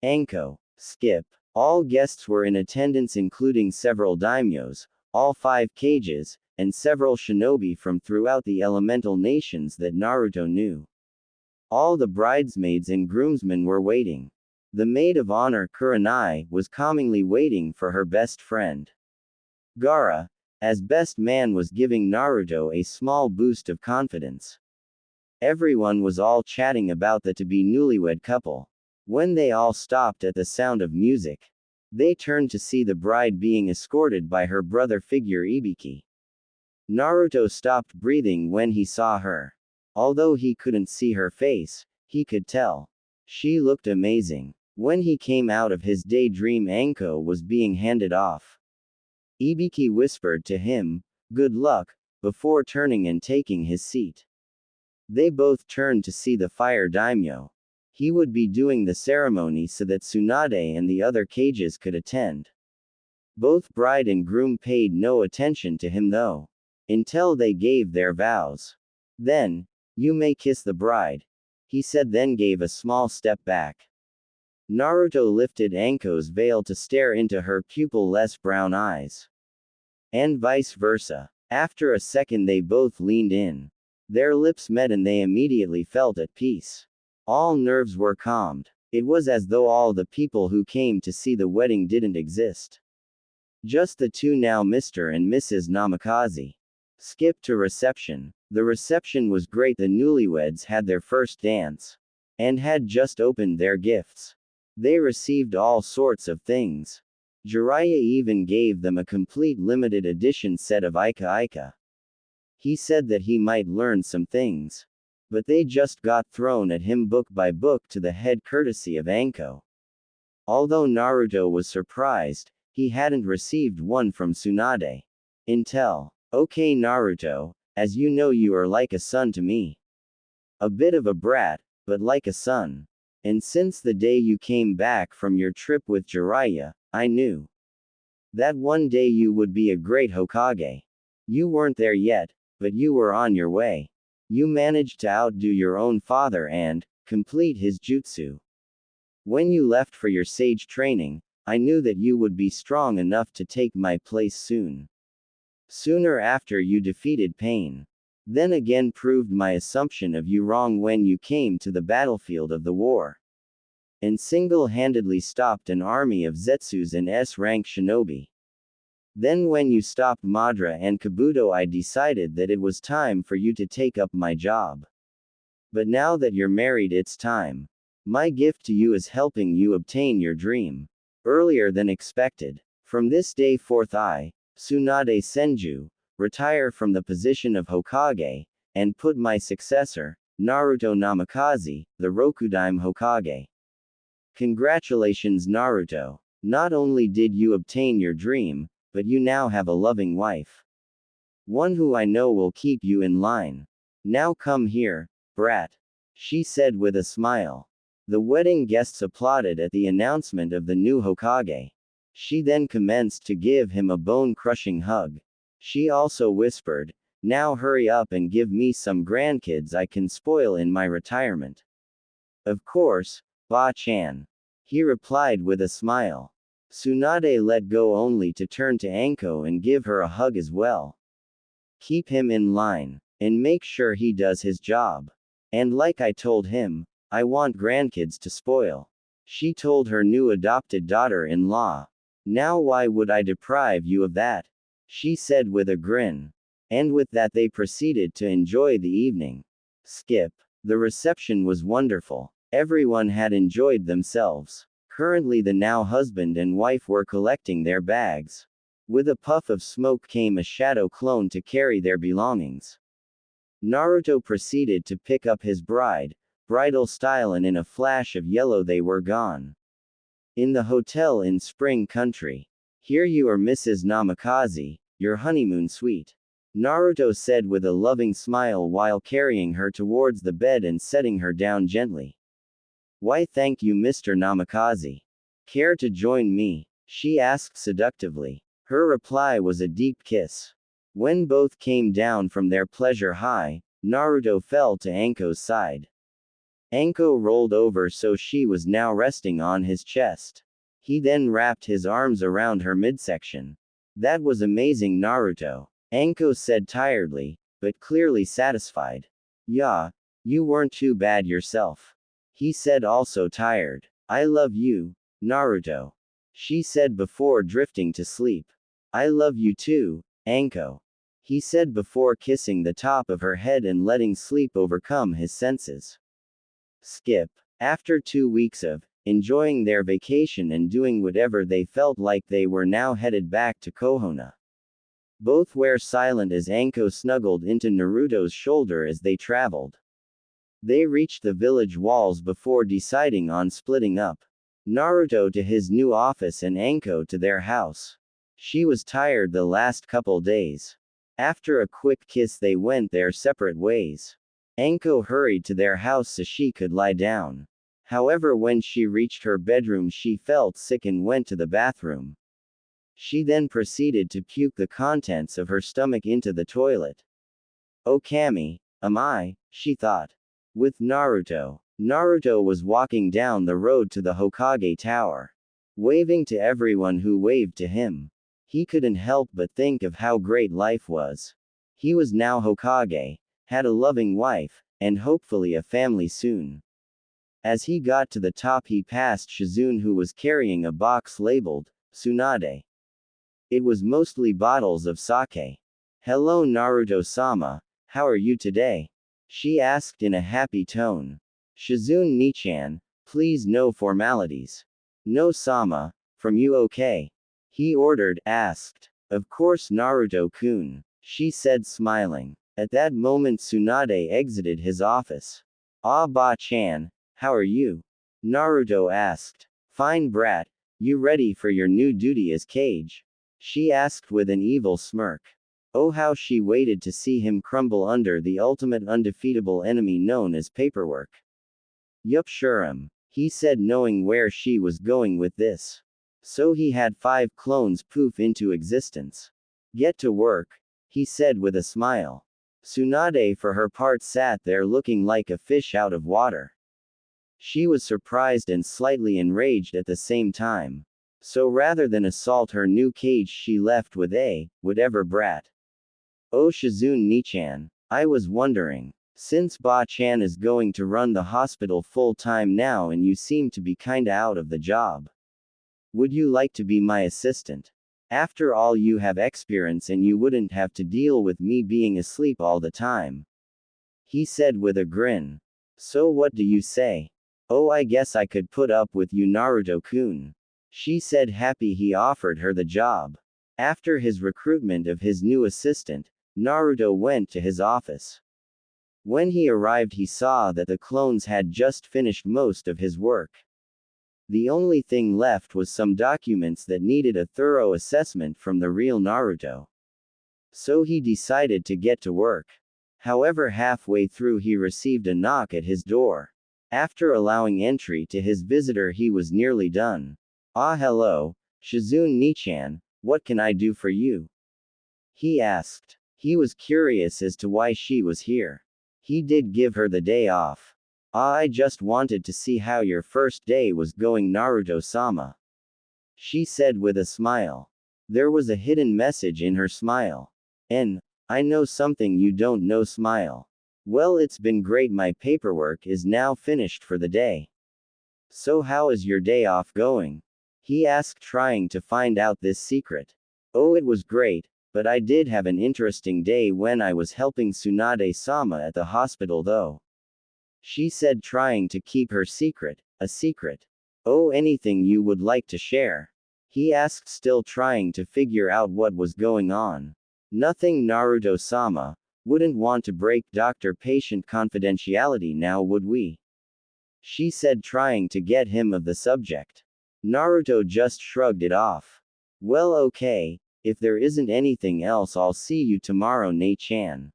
Anko. Skip. All guests were in attendance, including several daimyos, all 5 cages, and several shinobi from throughout the elemental nations that Naruto knew. All the bridesmaids and groomsmen were waiting. The maid of honor, Kurenai, was calmingly waiting for her best friend. Gaara, as best man, was giving Naruto a small boost of confidence. Everyone was all chatting about the to-be newlywed couple. When they all stopped at the sound of music, they turned to see the bride being escorted by her brother figure Ibiki. Naruto stopped breathing when he saw her. Although he couldn't see her face, he could tell. She looked amazing. When he came out of his daydream, Anko was being handed off. Ibiki whispered to him, "Good luck," before turning and taking his seat. They both turned to see the fire daimyo. He would be doing the ceremony so that Tsunade and the other cages could attend. Both bride and groom paid no attention to him though. Until they gave their vows. Then, "You may kiss the bride," he said, then gave a small step back. Naruto lifted Anko's veil to stare into her pupil-less brown eyes. And vice versa. After a second they both leaned in. Their lips met and they immediately felt at peace. All nerves were calmed. It was as though all the people who came to see the wedding didn't exist. Just the two now, Mr. and Mrs. Namikaze. Skip to reception. The reception was great. The newlyweds had their first dance. And had just opened their gifts. They received all sorts of things. Jiraiya even gave them a complete limited edition set of Ika Ika. He said that he might learn some things. But they just got thrown at him book by book to the head, courtesy of Anko. Although Naruto was surprised, he hadn't received one from Tsunade. Intel. Okay Naruto, as you know you are like a son to me. A bit of a brat, but like a son. And since the day you came back from your trip with Jiraiya, I knew that one day you would be a great Hokage. You weren't there yet, but you were on your way. You managed to outdo your own father and complete his jutsu. When you left for your sage training, I knew that you would be strong enough to take my place soon. Sooner after you defeated Pain. Then again proved my assumption of you wrong when you came to the battlefield of the war. And single-handedly stopped an army of Zetsus and S-rank shinobi. Then when you stopped Madara and Kabuto I decided that it was time for you to take up my job. But now that you're married it's time. My gift to you is helping you obtain your dream. Earlier than expected. From this day forth I, Tsunade Senju, retire from the position of Hokage, and put my successor, Naruto Namikaze, the Rokudaime Hokage. Congratulations Naruto. Not only did you obtain your dream, but you now have a loving wife. One who I know will keep you in line. Now come here, brat. She said with a smile. The wedding guests applauded at the announcement of the new Hokage. She then commenced to give him a bone-crushing hug. She also whispered, "Now hurry up and give me some grandkids I can spoil in my retirement." "Of course, Ba-chan." He replied with a smile. Tsunade let go only to turn to Anko and give her a hug as well. "Keep him in line, and make sure he does his job. And like I told him, I want grandkids to spoil," she told her new adopted daughter-in-law. "Now why would I deprive you of that?" she said with a grin. And with that they proceeded to enjoy the evening. Skip. The reception was wonderful. Everyone had enjoyed themselves. Currently the now husband and wife were collecting their bags. With a puff of smoke came a shadow clone to carry their belongings. Naruto proceeded to pick up his bride, bridal style, and in a flash of yellow they were gone. In the hotel in Spring Country. "Here you are Mrs. Namikaze, your honeymoon suite," Naruto said with a loving smile while carrying her towards the bed and setting her down gently. "Why thank you Mr. Namikaze. Care to join me?" she asked seductively. Her reply was a deep kiss. When both came down from their pleasure high, Naruto fell to Anko's side. Anko rolled over so she was now resting on his chest. He then wrapped his arms around her midsection. "That was amazing Naruto," Anko said tiredly, but clearly satisfied. "Yeah, you weren't too bad yourself," he said also tired. "I love you, Naruto," she said before drifting to sleep. "I love you too, Anko," he said before kissing the top of her head and letting sleep overcome his senses. Skip. After 2 weeks of enjoying their vacation and doing whatever they felt like, they were now headed back to Konoha. Both were silent as Anko snuggled into Naruto's shoulder as they traveled. They reached the village walls before deciding on splitting up. Naruto to his new office and Anko to their house. She was tired the last couple days. After a quick kiss they went their separate ways. Anko hurried to their house so she could lie down. However, when she reached her bedroom she felt sick and went to the bathroom. She then proceeded to puke the contents of her stomach into the toilet. "Oh Kami, am I?" she thought. With Naruto. Naruto was walking down the road to the Hokage Tower. Waving to everyone who waved to him. He couldn't help but think of how great life was. He was now Hokage, had a loving wife, and hopefully a family soon. As he got to the top he passed Shizune who was carrying a box labeled, Tsunade. It was mostly bottles of sake. "Hello Naruto-sama, how are you today?" she asked in a happy tone. "Shizune Nichan, please no formalities." "No sama, from you okay?" he ordered, asked. "Of course Naruto-kun," she said smiling. At that moment Tsunade exited his office. "Ah Ba-chan, how are you?" Naruto asked. Fine brat, you ready for your new duty as Cage? She asked with an evil smirk. Oh, how she waited to see him crumble under the ultimate undefeatable enemy known as paperwork. Yup, sure, he said, knowing where she was going with this. So he had 5 clones poof into existence. Get to work, he said with a smile. Tsunade for her part sat there looking like a fish out of water. She was surprised and slightly enraged at the same time. So rather than assault her new cage, she left with a whatever brat. Oh, Shizune Nichan, I was wondering. Since Ba-chan is going to run the hospital full-time now and you seem to be kinda out of the job. Would you like to be my assistant? After all, you have experience and you wouldn't have to deal with me being asleep all the time. He said with a grin. So what do you say? Oh, I guess I could put up with you, Naruto-kun. She said, happy he offered her the job. After his recruitment of his new assistant, Naruto went to his office. When he arrived, he saw that the clones had just finished most of his work. The only thing left was some documents that needed a thorough assessment from the real Naruto. So he decided to get to work. However, halfway through he received a knock at his door. After allowing entry to his visitor, he was nearly done. Ah, hello, Shizune Nichan, what can I do for you? He asked. He was curious as to why she was here. He did give her the day off. Ah, I just wanted to see how your first day was going, Naruto-sama. She said with a smile. There was a hidden message in her smile. I know something you don't know smile. Well, it's been great, my paperwork is now finished for the day. So how is your day off going? He asked, trying to find out this secret. Oh, it was great, but I did have an interesting day when I was helping Tsunade-sama at the hospital though. She said, trying to keep her secret, a secret. Oh, anything you would like to share? He asked, still trying to figure out what was going on. Nothing, Naruto-sama. Wouldn't want to break doctor-patient confidentiality now, would we? She said, trying to get him of the subject. Naruto just shrugged it off. Well, okay, if there isn't anything else, I'll see you tomorrow, Ne-chan.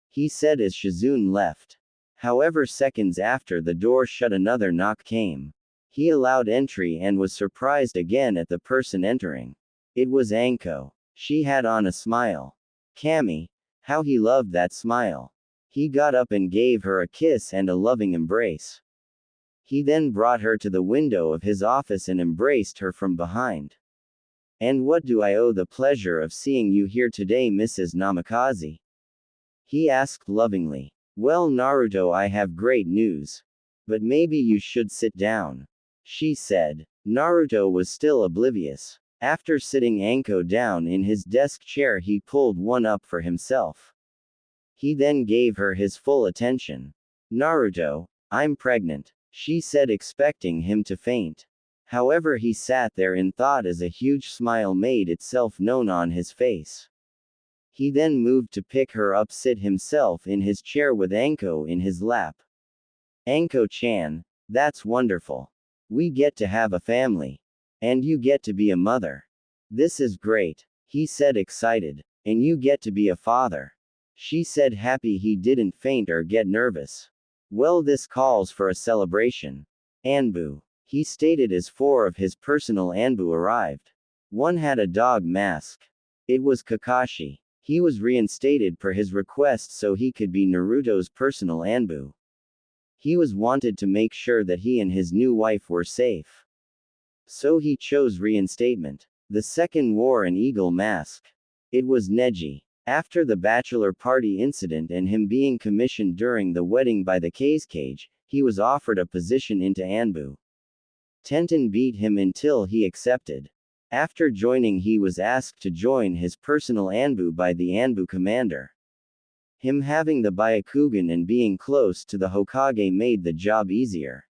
He said as Shizune left. However, seconds after the door shut, another knock came. He allowed entry and was surprised again at the person entering. It was Anko. She had on a smile. Kami, how he loved that smile. He got up and gave her a kiss and a loving embrace. He then brought her to the window of his office and embraced her from behind. And what do I owe the pleasure of seeing you here today, Mrs. Namikaze? He asked lovingly. Well, Naruto, I have great news. But maybe you should sit down. She said. Naruto was still oblivious. After sitting Anko down in his desk chair, he pulled one up for himself. He then gave her his full attention. Naruto, I'm pregnant, she said, expecting him to faint. However, he sat there in thought as a huge smile made itself known on his face. He then moved to pick her up, sit himself in his chair with Anko in his lap. Anko-chan, that's wonderful. We get to have a family. And you get to be a mother. This is great, he said, excited. And you get to be a father. She said, happy he didn't faint or get nervous. Well, this calls for a celebration. Anbu, he stated as 4 of his personal Anbu arrived. One had a dog mask. It was Kakashi. He was reinstated per his request so he could be Naruto's personal Anbu. He was wanted to make sure that he and his new wife were safe. So he chose reinstatement. The second wore an eagle mask. It was Neji. After the bachelor party incident and him being commissioned during the wedding by the Cage, he was offered a position into Anbu. Tenten beat him until he accepted. After joining, he was asked to join his personal Anbu by the Anbu commander. Him having the Byakugan and being close to the Hokage made the job easier.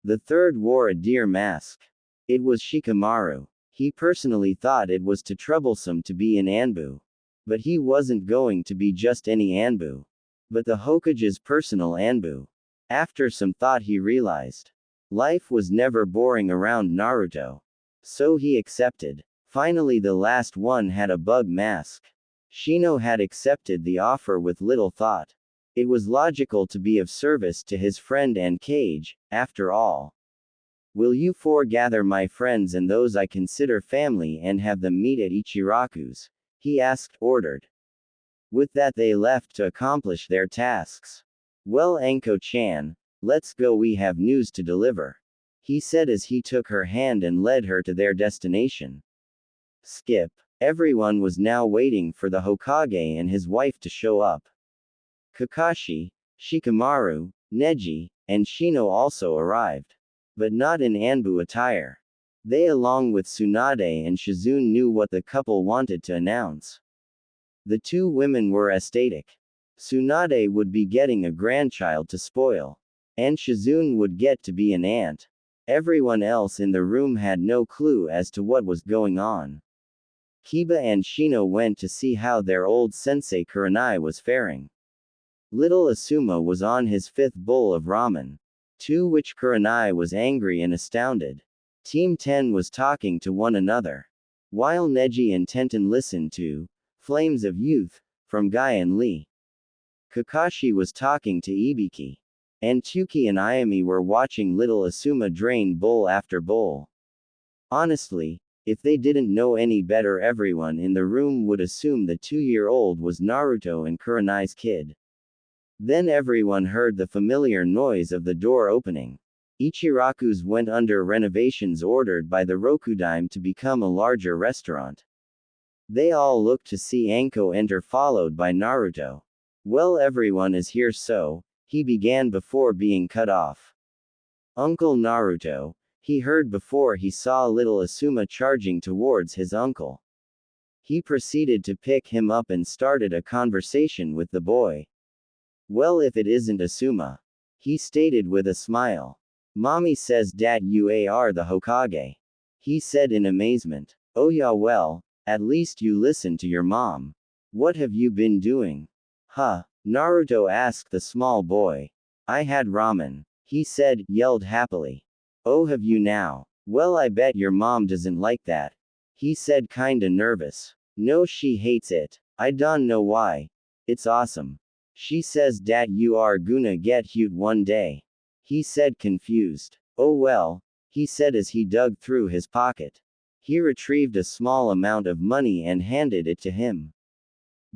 The third wore a deer mask. It was Shikamaru. He personally thought it was too troublesome to be in Anbu. But he wasn't going to be just any Anbu, but the Hokage's personal Anbu. After some thought, he realized. Life was never boring around Naruto. So he accepted. Finally, the last one had a bug mask. Shino had accepted the offer with little thought. It was logical to be of service to his friend and Cage, after all. Will you four gather my friends and those I consider family and have them meet at Ichiraku's? He ordered. With that, they left to accomplish their tasks. Well, Anko-chan, let's go, we have news to deliver. He said as he took her hand and led her to their destination. Skip. Everyone was now waiting for the Hokage and his wife to show up. Kakashi, Shikamaru, Neji, and Shino also arrived. But not in Anbu attire. They, along with Tsunade and Shizune, knew what the couple wanted to announce. The two women were ecstatic. Tsunade would be getting a grandchild to spoil. And Shizune would get to be an aunt. Everyone else in the room had no clue as to what was going on. Kiba and Shino went to see how their old sensei Kurenai was faring. Little Asuma was on his 5th bowl of ramen. To which Kurenai was angry and astounded. Team 10 was talking to one another. While Neji and Tenten listened to Flames of Youth from Guy and Lee. Kakashi was talking to Ibiki. And Chuki and Ayami were watching little Asuma drain bowl after bowl. Honestly, if they didn't know any better, everyone in the room would assume the 2-year-old was Naruto and Kurenai's kid. Then everyone heard the familiar noise of the door opening. Ichiraku's went under renovations ordered by the Rokudime to become a larger restaurant. They all looked to see Anko enter, followed by Naruto. Well, everyone is here, so, he began before being cut off. Uncle Naruto, he heard before he saw little Asuma charging towards his uncle. He proceeded to pick him up and started a conversation with the boy. Well, if it isn't Asuma, he stated with a smile. Mommy says dat you are the Hokage. He said in amazement. Oh yeah, well, at least you listen to your mom. What have you been doing? Huh? Naruto asked the small boy. I had ramen. He said, yelled happily. Oh, have you now? Well, I bet your mom doesn't like that. He said, kinda nervous. No, she hates it. I don't know why. It's awesome. She says dat you are gonna get cute one day. He said, confused. Oh well, he said as he dug through his pocket. He retrieved a small amount of money and handed it to him.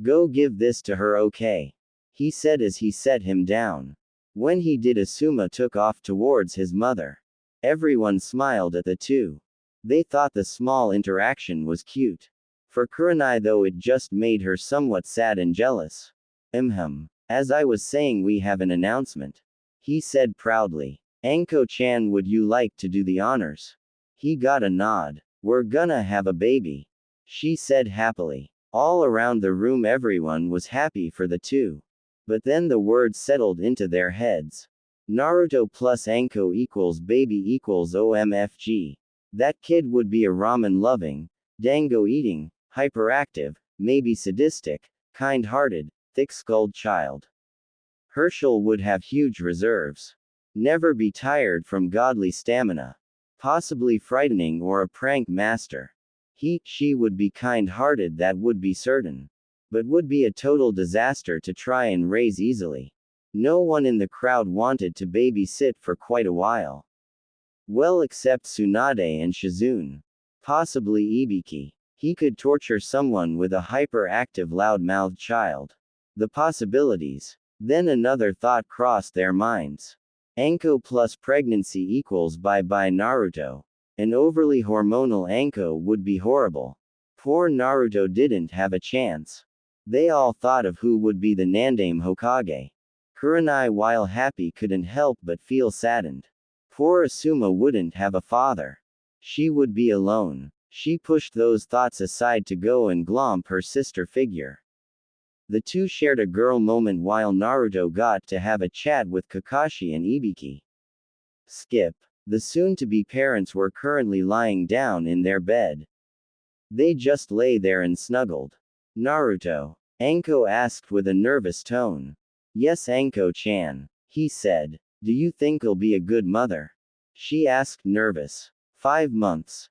Go give this to her, okay? He said as he set him down. When he did, Asuma took off towards his mother. Everyone smiled at the two. They thought the small interaction was cute. For Kurenai, though, it just made her somewhat sad and jealous. As I was saying, we have an announcement. He said proudly. Anko-chan, would you like to do the honors? He got a nod. We're gonna have a baby. She said happily. All around the room everyone was happy for the two. But then the words settled into their heads. Naruto plus Anko equals baby equals OMFG. That kid would be a ramen-loving, dango-eating, hyperactive, maybe sadistic, kind-hearted, thick-skulled child. Herschel would have huge reserves. Never be tired from godly stamina. Possibly frightening or a prank master. She would be kind-hearted, that would be certain. But would be a total disaster to try and raise easily. No one in the crowd wanted to babysit for quite a while. Well, except Tsunade and Shizune. Possibly Ibiki. He could torture someone with a hyperactive loud-mouthed child. The possibilities. Then another thought crossed their minds. Anko plus pregnancy equals bye-bye Naruto. An overly hormonal Anko would be horrible. Poor Naruto didn't have a chance. They all thought of who would be the Nandame Hokage. Kurenai, while happy, couldn't help but feel saddened. Poor Asuma wouldn't have a father. She would be alone. She pushed those thoughts aside to go and glomp her sister figure. The two shared a girl moment while Naruto got to have a chat with Kakashi and Ibiki. Skip. The soon-to-be parents were currently lying down in their bed. They just lay there and snuggled. Naruto? Anko asked with a nervous tone. Yes, Anko-chan. He said. Do you think I'll be a good mother? She asked, nervous. 5 months.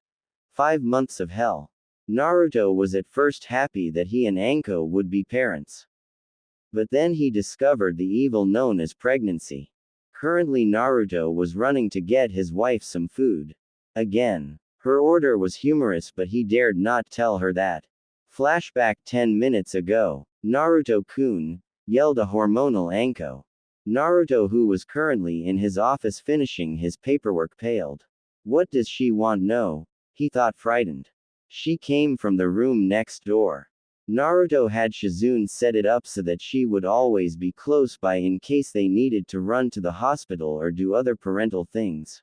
5 months of hell. Naruto was at first happy that he and Anko would be parents. But then he discovered the evil known as pregnancy. Currently Naruto was running to get his wife some food. Again. Her order was humorous, but he dared not tell her that. Flashback 10 minutes ago. Naruto-kun, yelled a hormonal Anko. Naruto, who was currently in his office finishing his paperwork, paled. What does she want? No, he thought, frightened. She came from the room next door. Naruto had Shizune set it up so that she would always be close by in case they needed to run to the hospital or do other parental things.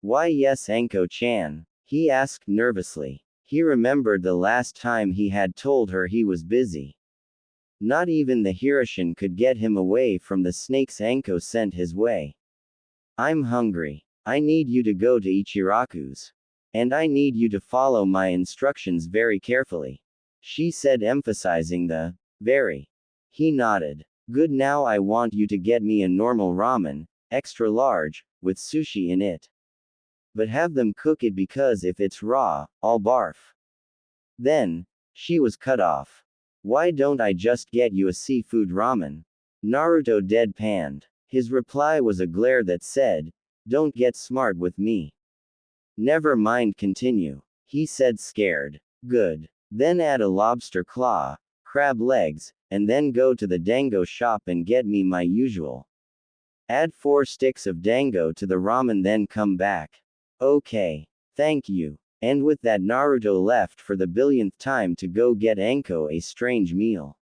Why yes, Anko-chan? He asked nervously. He remembered the last time he had told her he was busy. Not even the Hirushun could get him away from the snakes Anko sent his way. I'm hungry. I need you to go to Ichiraku's. And I need you to follow my instructions very carefully. She said, emphasizing the very. He nodded. Good, now I want you to get me a normal ramen, extra large, with sushi in it. But have them cook it because if it's raw, I'll barf. Then, she was cut off. Why don't I just get you a seafood ramen? Naruto deadpanned. His reply was a glare that said, don't get smart with me. Never mind, continue. He said, scared. Good. Then add a lobster claw, crab legs, and then go to the dango shop and get me my usual. Add 4 sticks of dango to the ramen, then come back. Okay. Thank you. And with that, Naruto left for the billionth time to go get Anko a strange meal.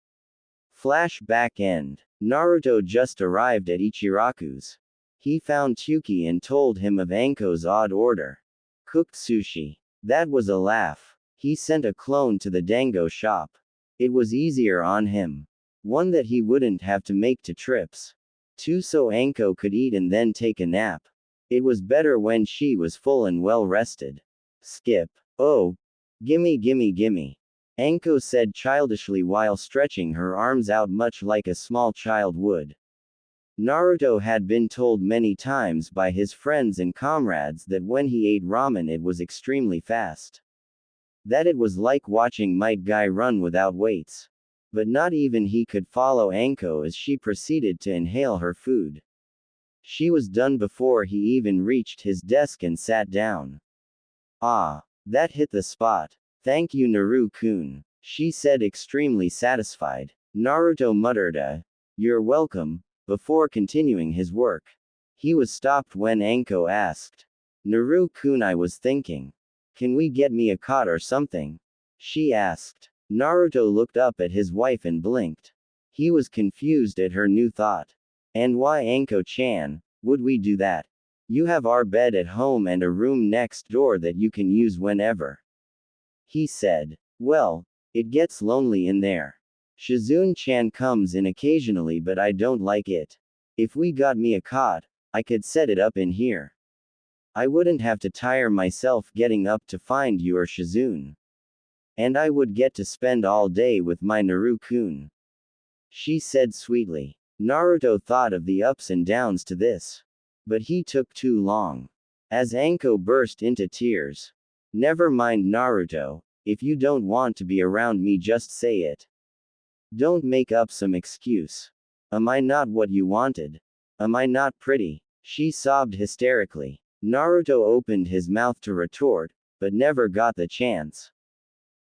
Flashback end. Naruto just arrived at Ichiraku's. He found Tsuki and told him of Anko's odd order. Cooked sushi. That was a laugh. He sent a clone to the dango shop. It was easier on him. One that he wouldn't have to make 2 trips. 2 so Anko could eat and then take a nap. It was better when she was full and well rested. Skip. Oh. Gimme. Anko said childishly while stretching her arms out much like a small child would. Naruto had been told many times by his friends and comrades that when he ate ramen it was extremely fast. That it was like watching Might Guy run without weights. But not even he could follow Anko as she proceeded to inhale her food. She was done before he even reached his desk and sat down. Ah, that hit the spot. Thank you, Naru-kun, she said, extremely satisfied. Naruto muttered you're welcome, before continuing his work. He was stopped when Anko asked. Naru-kun, I was thinking. Can we get me a cot or something? She asked. Naruto looked up at his wife and blinked. He was confused at her new thought. And why, Anko-chan, would we do that? You have our bed at home and a room next door that you can use whenever. He said. Well, it gets lonely in there. Shizune-chan comes in occasionally, but I don't like it. If we got me a cot, I could set it up in here. I wouldn't have to tire myself getting up to find you or Shizune. And I would get to spend all day with my Naru-kun. She said sweetly. Naruto thought of the ups and downs to this. But he took too long. As Anko burst into tears. Never mind, Naruto, if you don't want to be around me, just say it. Don't make up some excuse. Am I not what you wanted? Am I not pretty? She sobbed hysterically. Naruto opened his mouth to retort, but never got the chance.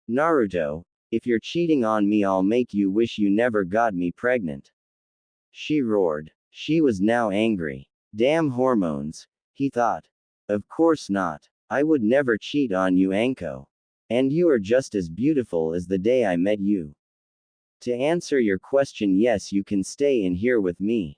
Naruto, if you're cheating on me, I'll make you wish you never got me pregnant. She roared. She was now angry. Damn hormones, he thought. Of course not. I would never cheat on you, Anko. And you are just as beautiful as the day I met you. To answer your question, yes, you can stay in here with me.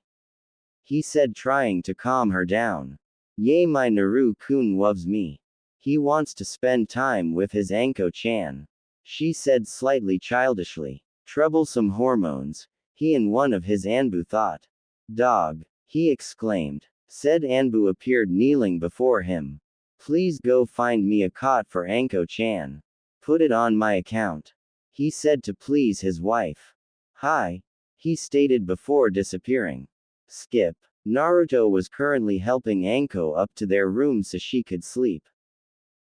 He said, trying to calm her down. Yay, my Naru-kun loves me. He wants to spend time with his Anko-chan. She said slightly childishly. Troublesome hormones, he and one of his Anbu thought. Dog, he exclaimed. Said Anbu appeared kneeling before him. Please go find me a cot for Anko-chan. Put it on my account. He said to please his wife. Hi, he stated before disappearing. Skip. Naruto was currently helping Anko up to their room so she could sleep.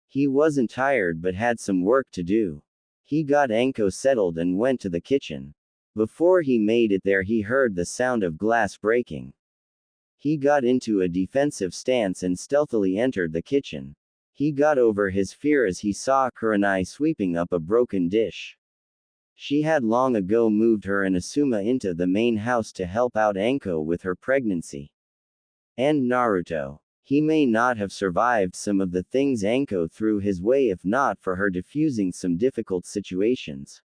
He wasn't tired but had some work to do. He got Anko settled and went to the kitchen. Before he made it there, he heard the sound of glass breaking. He got into a defensive stance and stealthily entered the kitchen. He got over his fear as he saw Kurenai sweeping up a broken dish. She had long ago moved her and Asuma into the main house to help out Anko with her pregnancy. And Naruto. He may not have survived some of the things Anko threw his way if not for her diffusing some difficult situations.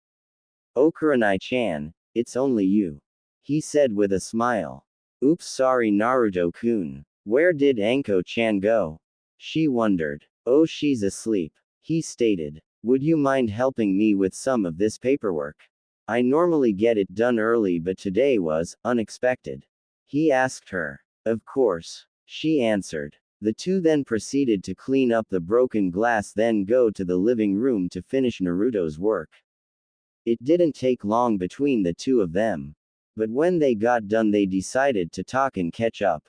"Oh Kurenai-chan, it's only you," he said with a smile. "Oops, sorry Naruto-kun. Where did Anko-chan go?" she wondered. "Oh, she's asleep," he stated. "Would you mind helping me with some of this paperwork? I normally get it done early but today was unexpected," he asked her. "Of course," she answered. The two then proceeded to clean up the broken glass, then go to the living room to finish Naruto's work. It didn't take long between the two of them. But when they got done, they decided to talk and catch up.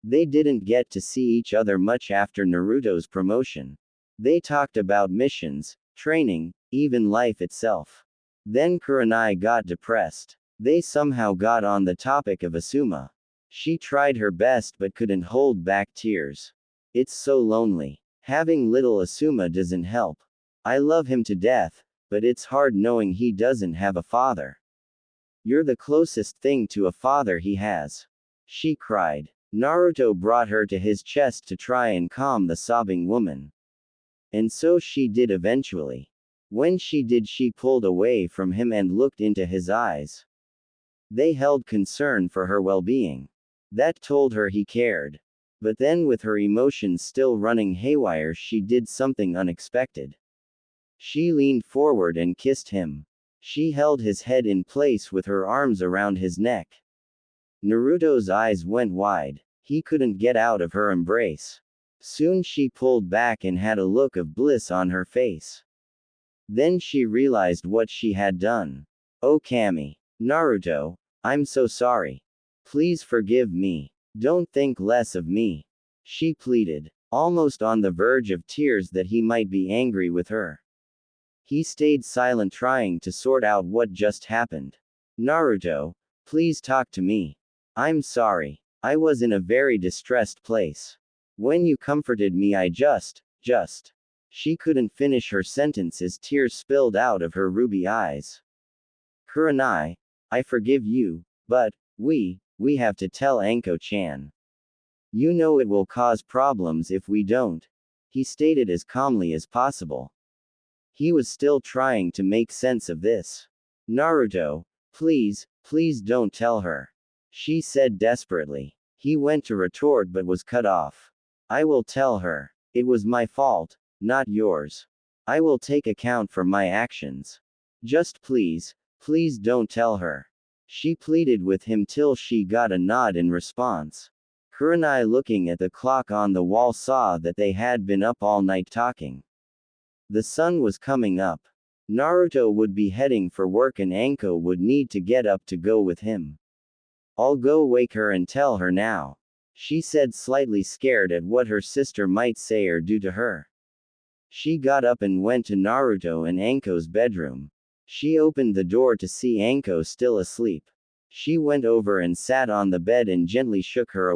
They didn't get to see each other much after Naruto's promotion. They talked about missions, training, even life itself. Then Kurenai got depressed. They somehow got on the topic of Asuma. She tried her best but couldn't hold back tears. "It's so lonely. Having little Asuma doesn't help. I love him to death, but it's hard knowing he doesn't have a father. You're the closest thing to a father he has," she cried. Naruto brought her to his chest to try and calm the sobbing woman. And so she did eventually. When she did, she pulled away from him and looked into his eyes. They held concern for her well-being. That told her he cared. But then, with her emotions still running haywire, she did something unexpected. She leaned forward and kissed him. She held his head in place with her arms around his neck. Naruto's eyes went wide. He couldn't get out of her embrace. Soon she pulled back and had a look of bliss on her face. Then she realized what she had done. "Oh Kami. Naruto, I'm so sorry. Please forgive me. Don't think less of me," she pleaded, almost on the verge of tears that he might be angry with her. He stayed silent, trying to sort out what just happened. "Naruto, please talk to me. I'm sorry. I was in a very distressed place. When you comforted me, I just. She couldn't finish her sentence as tears spilled out of her ruby eyes. "Kurenai, I forgive you, but we have to tell Anko-chan. You know it will cause problems if we don't," he stated as calmly as possible. He was still trying to make sense of this. "Naruto, please don't tell her," she said desperately. He went to retort but was cut off. "I will tell her. It was my fault, not yours. I will take account for my actions. Just please don't tell her," she pleaded with him till she got a nod in response. Kurenai, looking at the clock on the wall, saw that they had been up all night talking. The sun was coming up. Naruto would be heading for work and Anko would need to get up to go with him. "I'll go wake her and tell her now," she said, slightly scared at what her sister might say or do to her. She got up and went to Naruto and Anko's bedroom. She opened the door to see Anko still asleep. She went over and sat on the bed and gently shook her awake.